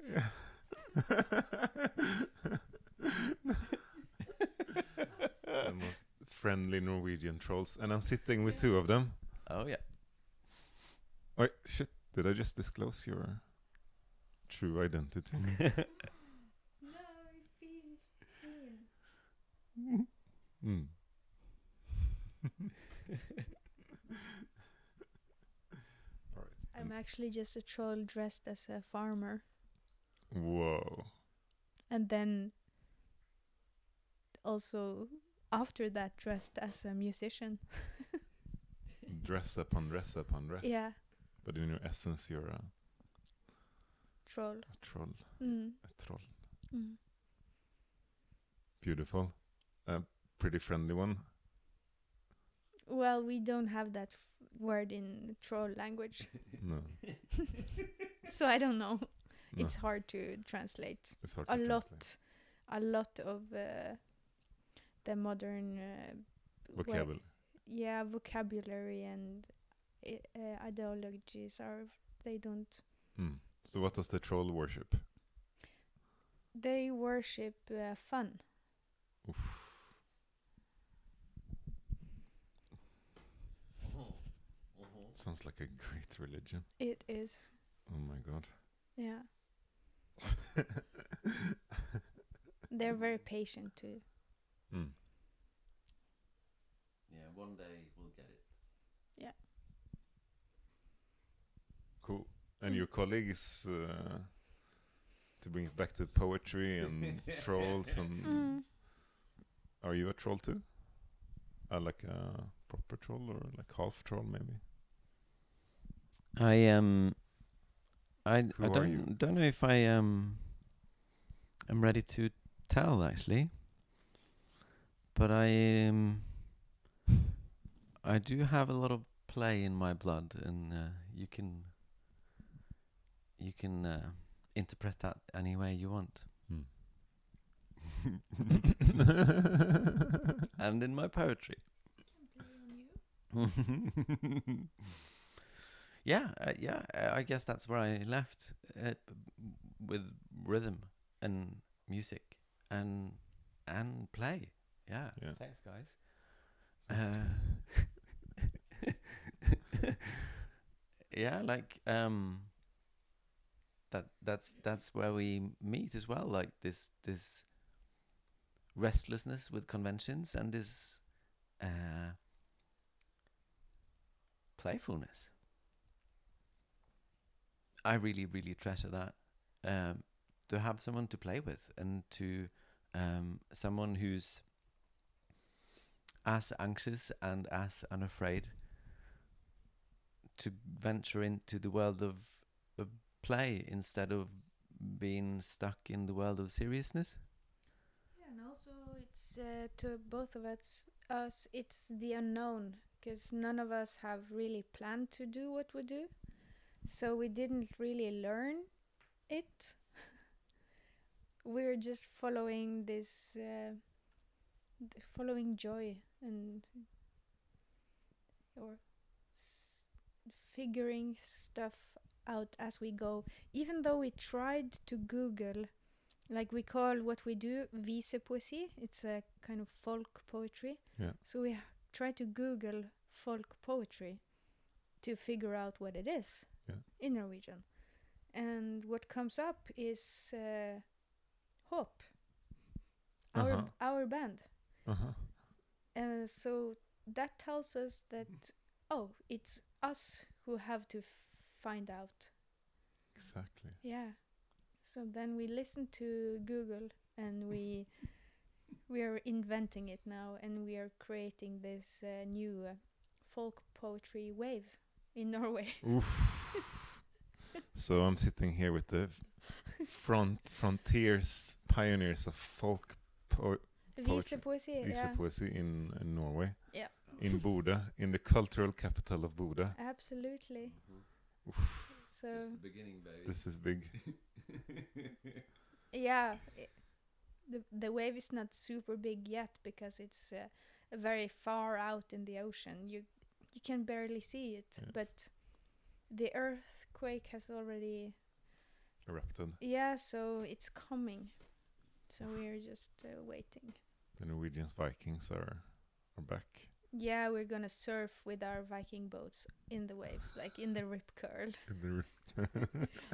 S1: The most friendly Norwegian trolls, and I'm sitting with two of them.
S2: Oh yeah.
S1: Wait, shit! Did I just disclose your true identity?
S3: No, I feel seen.
S1: All right.
S3: I'm actually just a troll dressed as a farmer,
S1: Whoa.
S3: and then also after that dressed as a musician.
S1: Dress upon dress upon dress.
S3: Yeah,
S1: But in your essence, you're a
S3: troll.
S1: troll.
S3: Mm.
S1: A troll.
S3: Mm.
S1: Beautiful. A pretty friendly one.
S3: Well, we don't have that word in troll language,
S1: No.
S3: so I don't know.
S1: No.
S3: It's hard to translate.
S1: It's hard
S3: A
S1: to
S3: lot of the modern
S1: vocabulary.
S3: vocabulary and ideologies they don't.
S1: So what does the troll worship?
S3: They worship fun.
S1: Oof. Sounds like a great religion.
S3: It is.
S1: Oh my god.
S3: Yeah. They're very patient too.
S1: Mm.
S2: Yeah, one day we'll get it.
S3: Yeah.
S1: Cool. And your colleagues, to bring it back to poetry and trolls, and are you a troll too? Like a proper troll or like half troll maybe?
S2: I
S1: Who are you?
S2: don't know if I am ready to tell actually, but I do have a lot of play in my blood, and you can interpret that any way you want. And in my poetry. Yeah, I guess that's where I left with rhythm and music and play. Yeah. Thanks, guys. Yeah, like that's where we meet as well. Like this restlessness with conventions and this playfulness. I really, really treasure that. To have someone to play with, and to someone who's as anxious and as unafraid to venture into the world of play instead of being stuck in the world of seriousness.
S3: Yeah, and also it's to both of us, it's the unknown, because none of us have really planned to do what we do. So we didn't really learn it. We're just following this, following joy and or figuring stuff out as we go. Even though we tried to Google, like we call what we do visepoesi, it's a kind of folk poetry.
S1: Yeah.
S3: So we try to Google folk poetry to figure out what it is in Norwegian. And what comes up is Hope, our band. So that tells us that, it's us who have to find out.
S1: Exactly.
S3: Yeah. So then we listen to Google, and we are inventing it now, and we are creating this new folk poetry wave in Norway.
S1: So I'm sitting here with the frontiers pioneers of folk
S3: Visepoesi,
S1: Visepoesi in Norway.
S3: Yeah.
S1: In Bodø, in the cultural capital of Bodø.
S3: Absolutely. So
S2: just the beginning, baby.
S1: This is big.
S3: Yeah, the wave is not super big yet because it's very far out in the ocean. You can barely see it, but the earthquake has already
S1: erupted.
S3: Yeah, so it's coming. So we're just waiting.
S1: The Norwegian Vikings are back.
S3: Yeah, we're gonna surf with our Viking boats in the waves, like in the rip curl.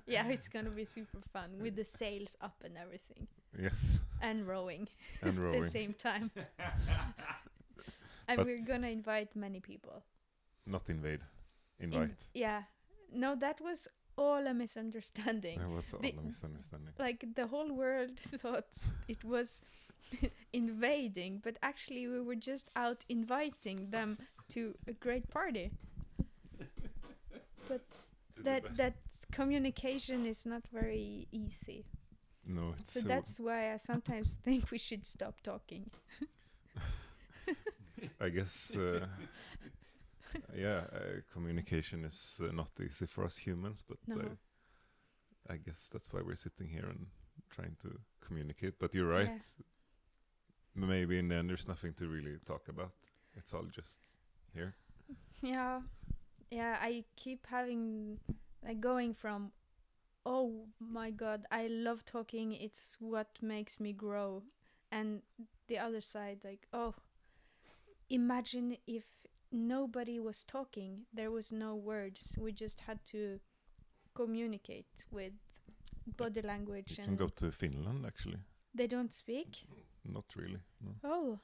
S3: Yeah, it's gonna be super fun with the sails up and everything.
S1: Yes.
S3: And rowing.
S1: And rowing.
S3: At the same time. And we're gonna invite many people.
S1: Not invite.
S3: Yeah. No, that was all a misunderstanding.
S1: That was all a misunderstanding.
S3: Like the whole world thought it was invading, but actually we were just out inviting them to a great party. But that communication is not very easy.
S1: No, it's
S3: so that's why I sometimes think we should stop talking.
S1: I guess communication is not easy for us humans, but
S3: No.
S1: I guess that's why we're sitting here and trying to communicate. But you're right.
S3: Yeah.
S1: Maybe in the end there's nothing to really talk about. It's all just here.
S3: Yeah. I keep having going from, oh my god, I love talking, it's what makes me grow, and the other side, like, oh, imagine if nobody was talking. There was no words. We just had to communicate with body language.
S1: You
S3: and
S1: can go to Finland, actually.
S3: They don't speak?
S1: Not really, no.
S3: Oh,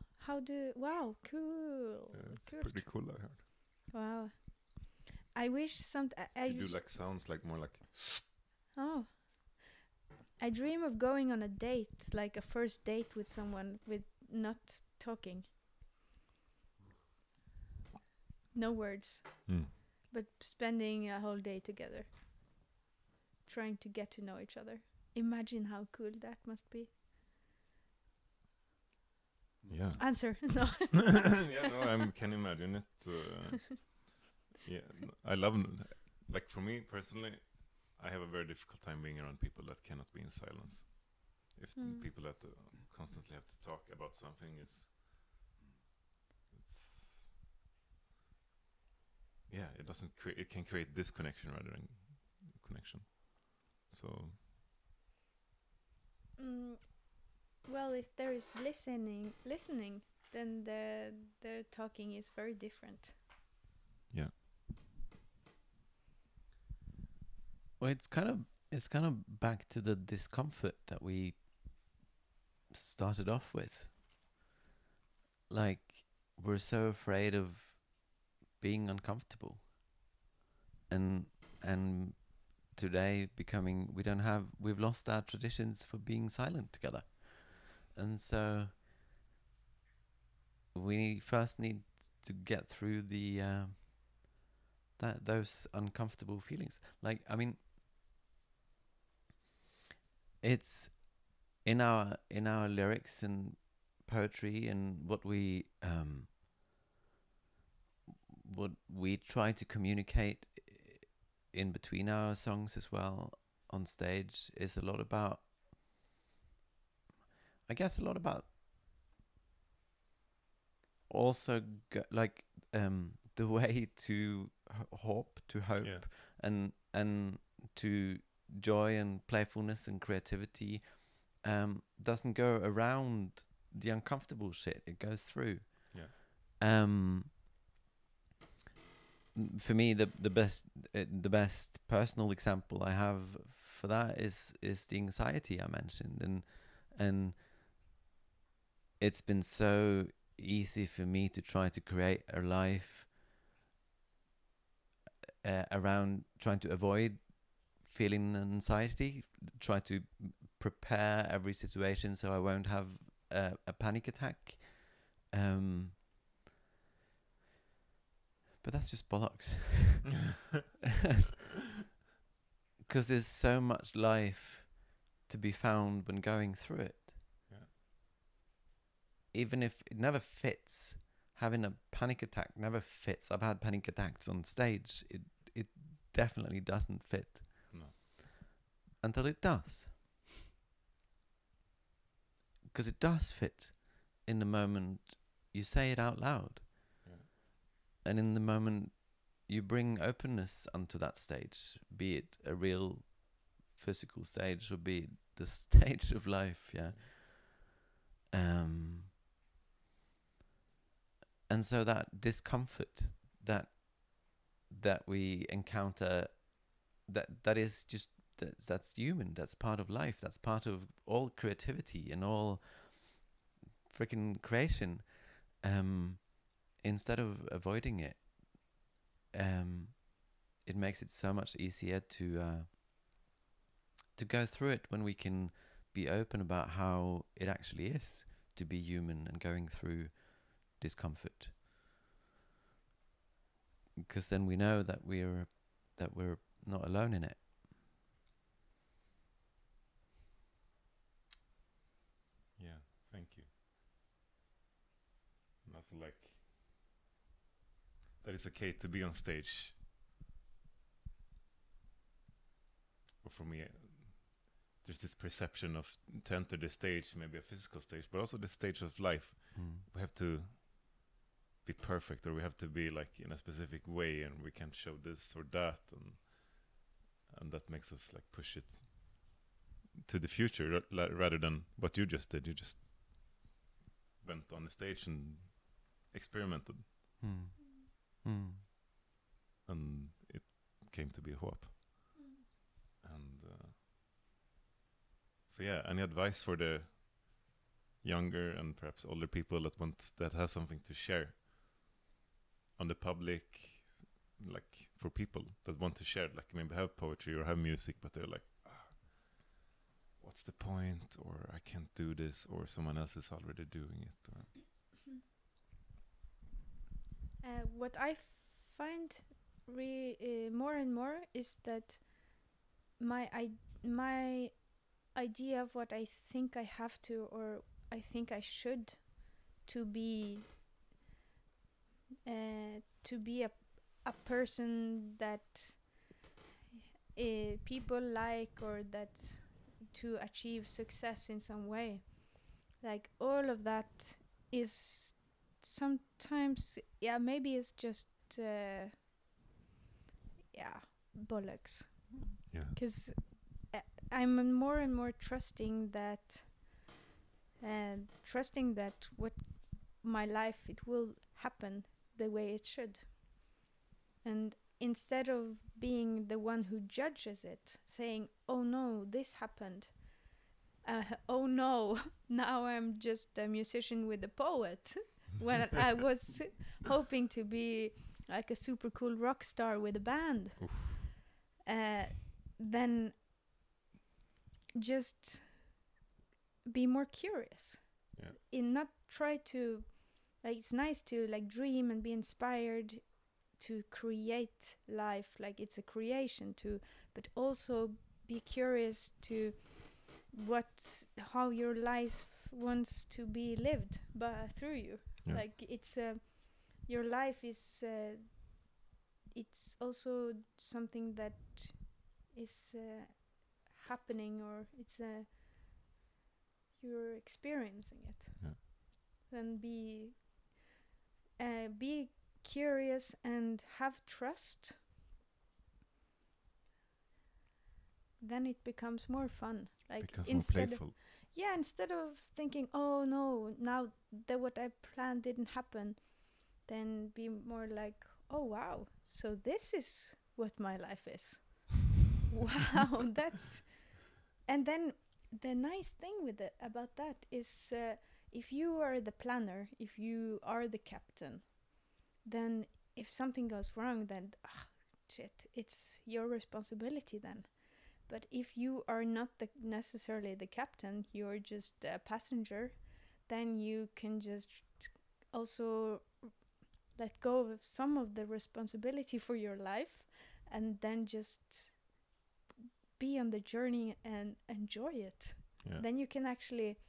S3: wow, cool.
S1: It's
S3: Good.
S1: pretty cool, I heard.
S3: Wow. I wish I
S1: You do like sounds like more like...
S3: Oh. I dream of going on a date, like a first date with someone with not talking. No words. But spending a whole day together. Trying to get to know each other. Imagine how cool that must be.
S1: Yeah.
S3: Answer. No.
S1: Yeah, no, I can imagine it. Yeah, I love... Like, for me, personally, I have a very difficult time being around people that cannot be in silence. If people that constantly have to talk about something, it's yeah, it doesn't it can create disconnection rather than connection. So
S3: Well, if there is listening, then the talking is very different.
S1: yeah.
S2: Well, it's kind of back to the discomfort that we started off with. Like, we're so afraid of being uncomfortable, and today we've lost our traditions for being silent together, and so we first need to get through the those uncomfortable feelings. Like, I mean, it's in our lyrics and poetry and what we try to communicate in between our songs as well on stage is a lot about, I guess, a lot about also the way to hope, and to joy and playfulness and creativity doesn't go around the uncomfortable shit. It goes through.
S1: Yeah.
S2: For me, the best personal example I have for that is the anxiety I mentioned, and it's been so easy for me to try to create a life around trying to avoid feeling anxiety, try to prepare every situation so I won't have a panic attack. But that's just bollocks. Because there's so much life to be found when going through it.
S1: Yeah.
S2: Even if it never fits, having a panic attack never fits. I've had panic attacks on stage. It definitely doesn't fit.
S1: No.
S2: Until it does. Because it does fit in the moment you say it out loud.
S1: Yeah.
S2: And in the moment you bring openness onto that stage, be it a real physical stage or be it the stage of life, yeah. And so that discomfort that we encounter, that is just, that's human, that's part of life, that's part of all creativity and all freaking creation. Instead of avoiding it, it makes it so much easier to go through it when we can be open about how it actually is to be human and going through discomfort. Because then we know that we're not alone in it.
S1: Yeah, thank you. And also, like, that it's okay to be on stage. Or for me, there's this perception of to enter the stage, maybe a physical stage, but also the stage of life. We have to be perfect, or we have to be like in a specific way, and we can't show this or that, and that makes us like push it to the future rather than what you just did. You just went on the stage and experimented. and it came to be Hope. And so yeah, any advice for the younger and perhaps older people that has something to share on the public, like for people that want to share, like maybe have poetry or have music, but they're like, what's the point, or I can't do this, or someone else is already doing it, or
S3: what I find more and more is that my idea of what I think I have to, or I think I should, to be a person that people like, or that to achieve success in some way, like all of that is sometimes, maybe it's just bollocks.
S1: yeah,
S3: Because I'm more and more trusting that what my life, it will happen the way it should. And instead of being the one who judges it, saying, oh no, this happened, oh no, now I'm just a musician with a poet, when I was hoping to be like a super cool rock star with a band, then just be more curious. In not try to, like, it's nice to like dream and be inspired to create life, like it's a creation too, but also be curious to how your life wants to be lived through you. Like it's your life is it's also something that is happening, or it's you're experiencing it. Then be curious and have trust. Then it becomes more fun. Like
S1: becomes more playful.
S3: Instead of thinking, oh no, now that what I planned didn't happen, then be more like, oh wow, so this is what my life is. Wow, that's. And then the nice thing with it about that is, if you are the planner, if you are the captain, then if something goes wrong, then shit, it's your responsibility then. But if you are not necessarily the captain, you're just a passenger, then you can just also let go of some of the responsibility for your life, and then just be on the journey and enjoy it. Then you can actually,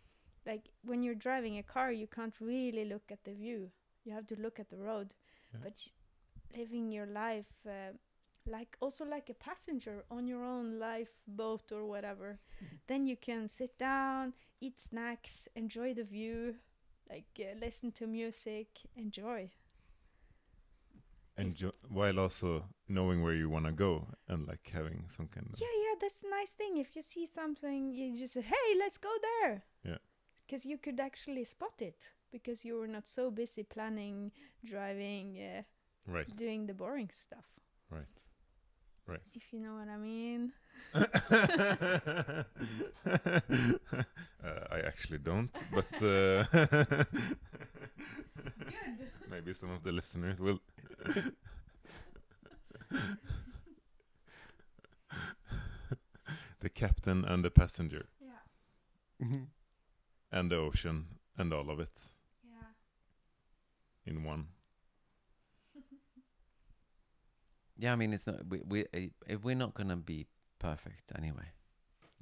S3: like when you're driving a car, you can't really look at the view. You have to look at the road. But living your life like a passenger on your own lifeboat or whatever, then you can sit down, eat snacks, enjoy the view, like listen to music, enjoy
S1: while also knowing where you want to go, and like having some kind of
S3: that's a nice thing. If you see something, you just say, hey, let's go there, because you could actually spot it, because you were not so busy planning, driving, doing the boring stuff. Right. If you know what I mean.
S1: I actually don't, but
S3: Good.
S1: Maybe some of the listeners will. The captain and the passenger. And the ocean and all of it. In one.
S2: I mean, it's not we're not gonna be perfect anyway.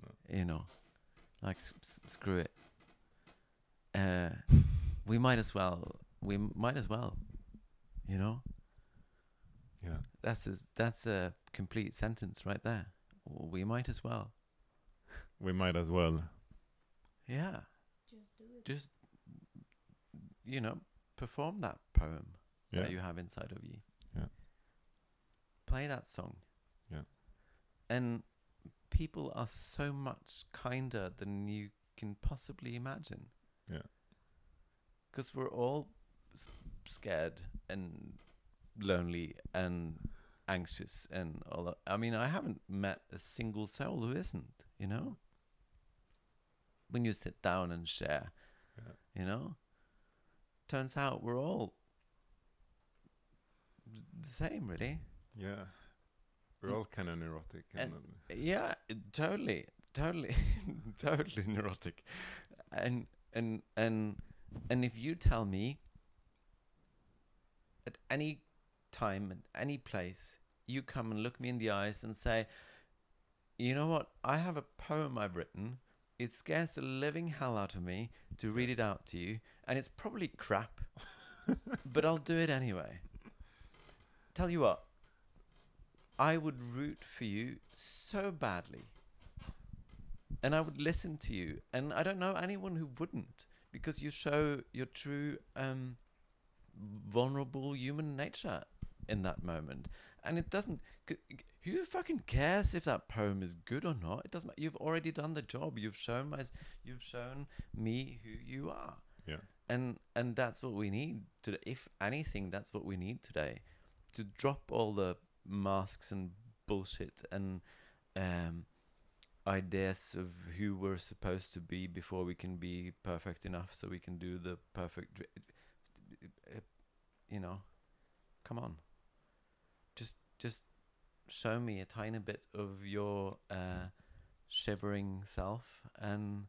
S1: No.
S2: You know, like screw it. We might as well. You know. That's a complete sentence right there. We might as well.
S1: We might as well.
S3: Yeah. Just do it.
S2: Just perform that poem that you have inside of you. Play that song. And people are so much kinder than you can possibly imagine. Because we're all scared and lonely and anxious and all that. I mean, I haven't met a single soul who isn't, you know? When you sit down and share, you know? Turns out we're all the same, really.
S1: Yeah. We're all kind of neurotic.
S2: Yeah, totally, totally neurotic. And if you tell me at any time, at any place, you come and look me in the eyes and say, you know what, I have a poem I've written. It scares the living hell out of me to read it out to you, and it's probably crap, but I'll do it anyway. Tell you what, I would root for you so badly, and I would listen to you, and I don't know anyone who wouldn't, because you show your true vulnerable human nature in that moment. And it doesn't, who fucking cares if that poem is good or not? It doesn't matter. You've already done the job. You've shown me who you are.
S1: Yeah.
S2: And that's what we need today. If anything, that's what we need today, to drop all the masks and bullshit and ideas of who we're supposed to be before we can be perfect enough so we can do the perfect, you know, come on. Just show me a tiny bit of your shivering self, and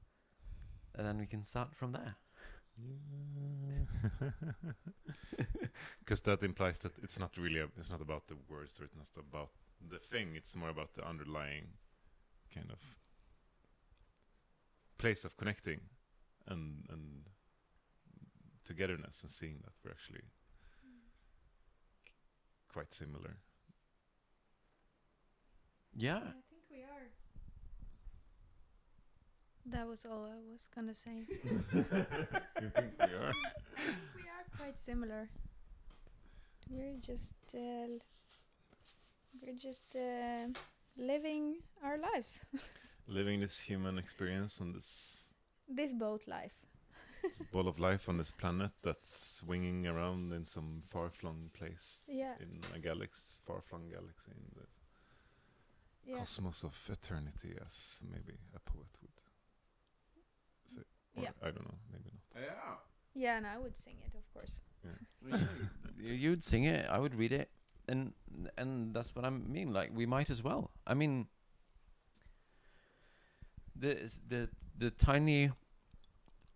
S2: then we can start from there.
S1: Because that implies that it's not really it's not about the words, or it's not about the thing. It's more about the underlying kind of place of connecting and togetherness, and seeing that we're actually quite similar.
S2: Yeah.
S3: I think we are. That was all I was gonna say.
S1: You think we are?
S3: I think we are quite similar. We're just living our lives.
S1: Living this human experience on
S3: This boat life.
S1: this ball of life on this planet that's swinging around in some far-flung place.
S3: Yeah.
S1: In a galaxy, far-flung galaxy in the cosmos of eternity, as maybe a poet would say. Or
S3: Yeah.
S1: I don't know, maybe not.
S2: Yeah.
S3: Yeah, and I would sing it, of course.
S1: Yeah.
S2: You'd sing it, I would read it, and that's what I mean. Like, we might as well. I mean, the tiny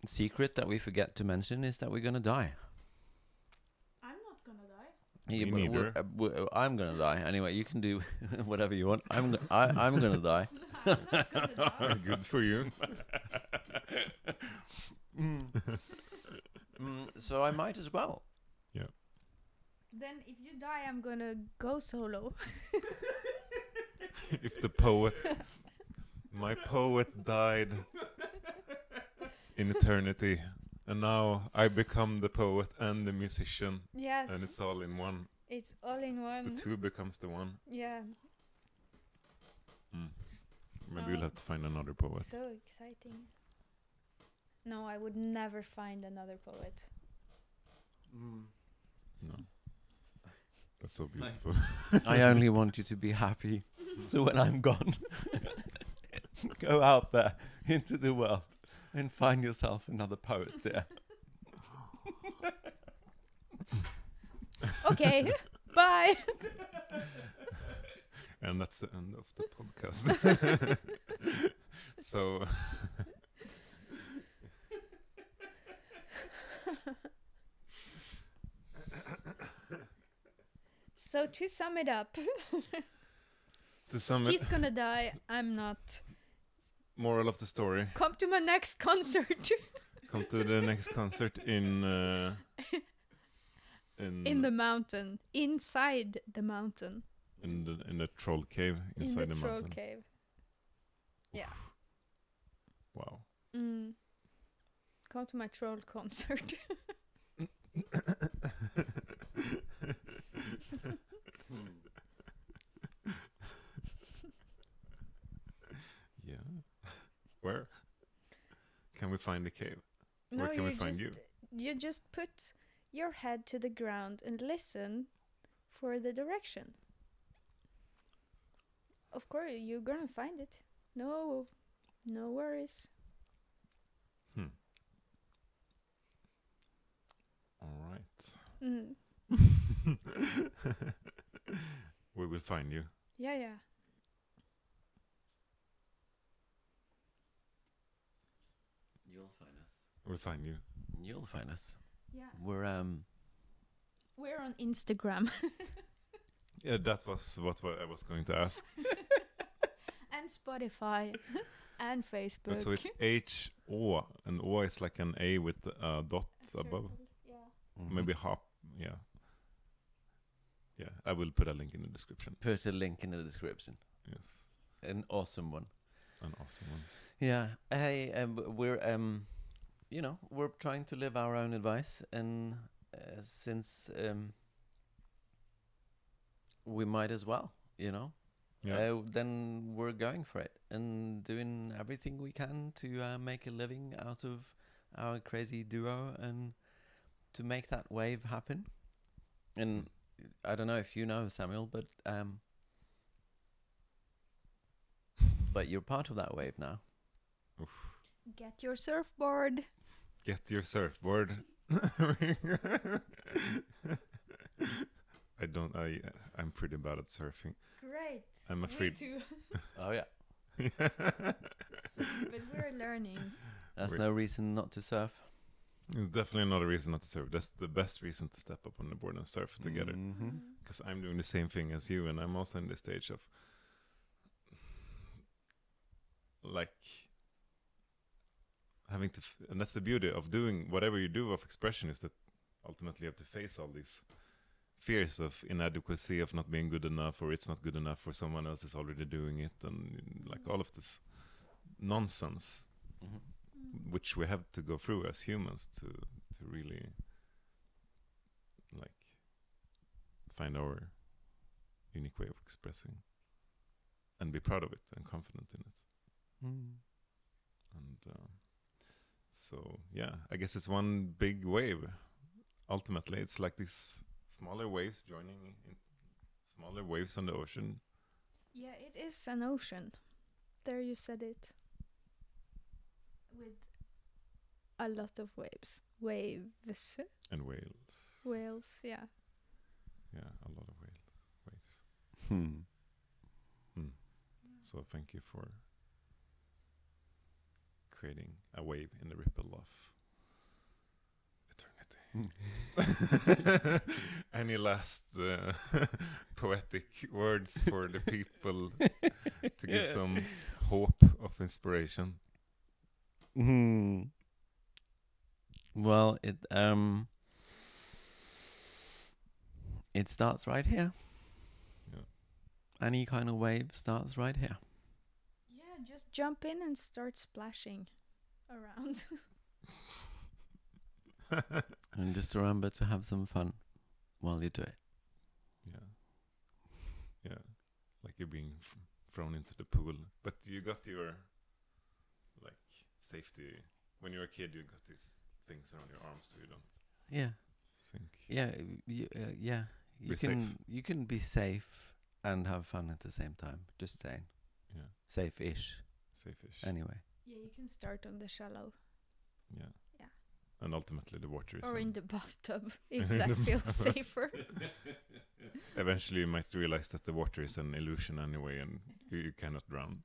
S2: secret that we forget to mention is that we're gonna die.
S3: I'm not gonna die.
S1: Me neither.
S2: I'm gonna die anyway. You can do whatever you want. I'm gonna die.
S3: I'm not gonna die.
S1: Good for you.
S2: So I might as well.
S1: Yeah.
S3: Then if you die, I'm gonna go solo.
S1: If my poet died in eternity, and now I become the poet and the musician,
S3: Yes.
S1: and it's all in one.
S3: It's all in one.
S1: The two becomes the one.
S3: Yeah.
S1: Maybe we'll have to find another poet.
S3: So exciting. No, I would never find another poet.
S1: No. That's so beautiful.
S2: I only want you to be happy. So when I'm gone, go out there into the world and find yourself another poet there.
S3: Okay, bye.
S1: And that's the end of the podcast. So
S3: So to sum it up,
S1: he's
S3: gonna die. I'm not.
S1: Moral of the story:
S3: Come to my next concert.
S1: come to the next concert in
S3: In the mountain, inside the mountain.
S1: in the troll cave inside
S3: in the troll
S1: mountain.
S3: cave. Yeah.
S1: Wow.
S3: Come to my troll concert.
S1: Yeah. Where can we find the cave?
S3: No,
S1: Where can we find you?
S3: You just put your head to the ground and listen for the direction. Of course, you're gonna find it. No worries.
S1: All right.
S3: Mm.
S1: We will find you.
S3: Yeah.
S2: You'll find us.
S1: We'll find you.
S2: You'll find us.
S3: Yeah.
S2: We're
S3: We're on Instagram.
S1: Yeah, that was what I was going to ask.
S3: And Spotify. And Facebook.
S1: So it's H-O, and O is like an A with a dot
S3: A
S1: above.
S3: circle, Yeah.
S1: Maybe hop. Yeah. Yeah, I will put a link in the description.
S2: put a link in the description.
S1: Yes,
S2: An awesome one.
S1: an awesome one.
S2: Yeah. Hey, we're we're trying to live our own advice, and since we might as well,
S1: Yeah.
S2: then we're going for it and doing everything we can to make a living out of our crazy duo and to make that wave happen. And I don't know if you know, Samuel, but you're part of that wave now.
S3: Get your surfboard.
S1: Get your surfboard. I'm pretty bad at surfing.
S3: Great.
S1: I'm afraid.
S3: Me too.
S2: Oh yeah,
S3: But we're learning.
S2: that's
S1: Wait.
S2: no reason not to surf.
S1: It's definitely not a reason not to surf. That's the best reason to step up on the board and surf together.
S2: Mhm.
S1: Because I'm doing the same thing as you, and I'm also in the stage of like having to, and that's the beauty of doing whatever you do of expression, is that ultimately you have to face all these fears of inadequacy, of not being good enough, or it's not good enough, or someone else is already doing it, and like all of this nonsense,
S2: Mhm.
S1: which we have to go through as humans to really like find our unique way of expressing and be proud of it and confident in it.
S2: Mm.
S1: And so yeah, I guess it's one big wave. Ultimately, it's like these smaller waves joining in, smaller waves on the ocean.
S3: Yeah, it is an ocean. There you said it. With a lot of waves. Waves.
S1: And whales.
S3: Whales, yeah.
S1: Yeah, a lot of waves.
S2: Hmm.
S1: So thank you for creating a wave in the ripple of eternity. Any last poetic words for the people to give some hope of inspiration?
S2: Well, it starts right here.
S1: Yeah.
S2: Any kind of wave starts right here.
S3: Yeah, just jump in and start splashing around.
S2: And just remember to have some fun while you do it.
S1: Yeah, like you're being thrown into the pool, but you got your like safety. When you're a kid, you got these things around your arms, so you don't
S2: Yeah.
S1: sink.
S2: Yeah, yeah.
S1: Be safe.
S2: You can be safe and have fun at the same time. Just saying.
S1: Yeah,
S2: Safe-ish.
S1: safe-ish.
S2: Anyway.
S3: Yeah, you can start on the shallow.
S1: Yeah.
S3: Yeah.
S1: And ultimately, the water is.
S3: Or in the bathtub, if
S1: In
S3: that
S1: the
S3: feels
S1: bathtub.
S3: safer.
S1: Eventually, you might realize that the water is an illusion anyway, and you cannot drown.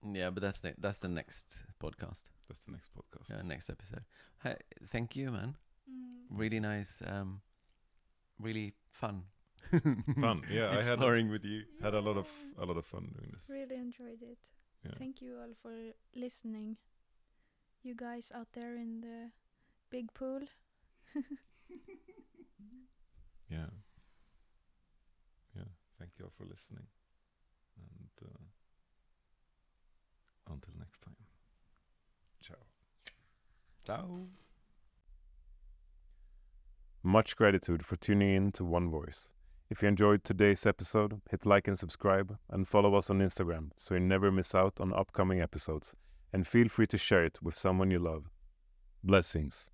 S2: Yeah, but that's the next podcast.
S1: That's the next podcast.
S2: Yeah, next episode. Hey, thank you, man.
S3: Mm.
S2: Really nice. Really fun.
S1: Fun. Yeah, I
S2: exploring with you.
S1: had a lot of fun doing this.
S3: Really enjoyed it.
S1: Yeah.
S3: Thank you all for listening. You guys out there in the big pool.
S1: Yeah. Yeah. Thank you all for listening. And until next time. Ciao.
S2: Ciao.
S1: Much gratitude for tuning in to One Voice. If you enjoyed today's episode, hit like and subscribe, and follow us on Instagram so you never miss out on upcoming episodes. And feel free to share it with someone you love. Blessings.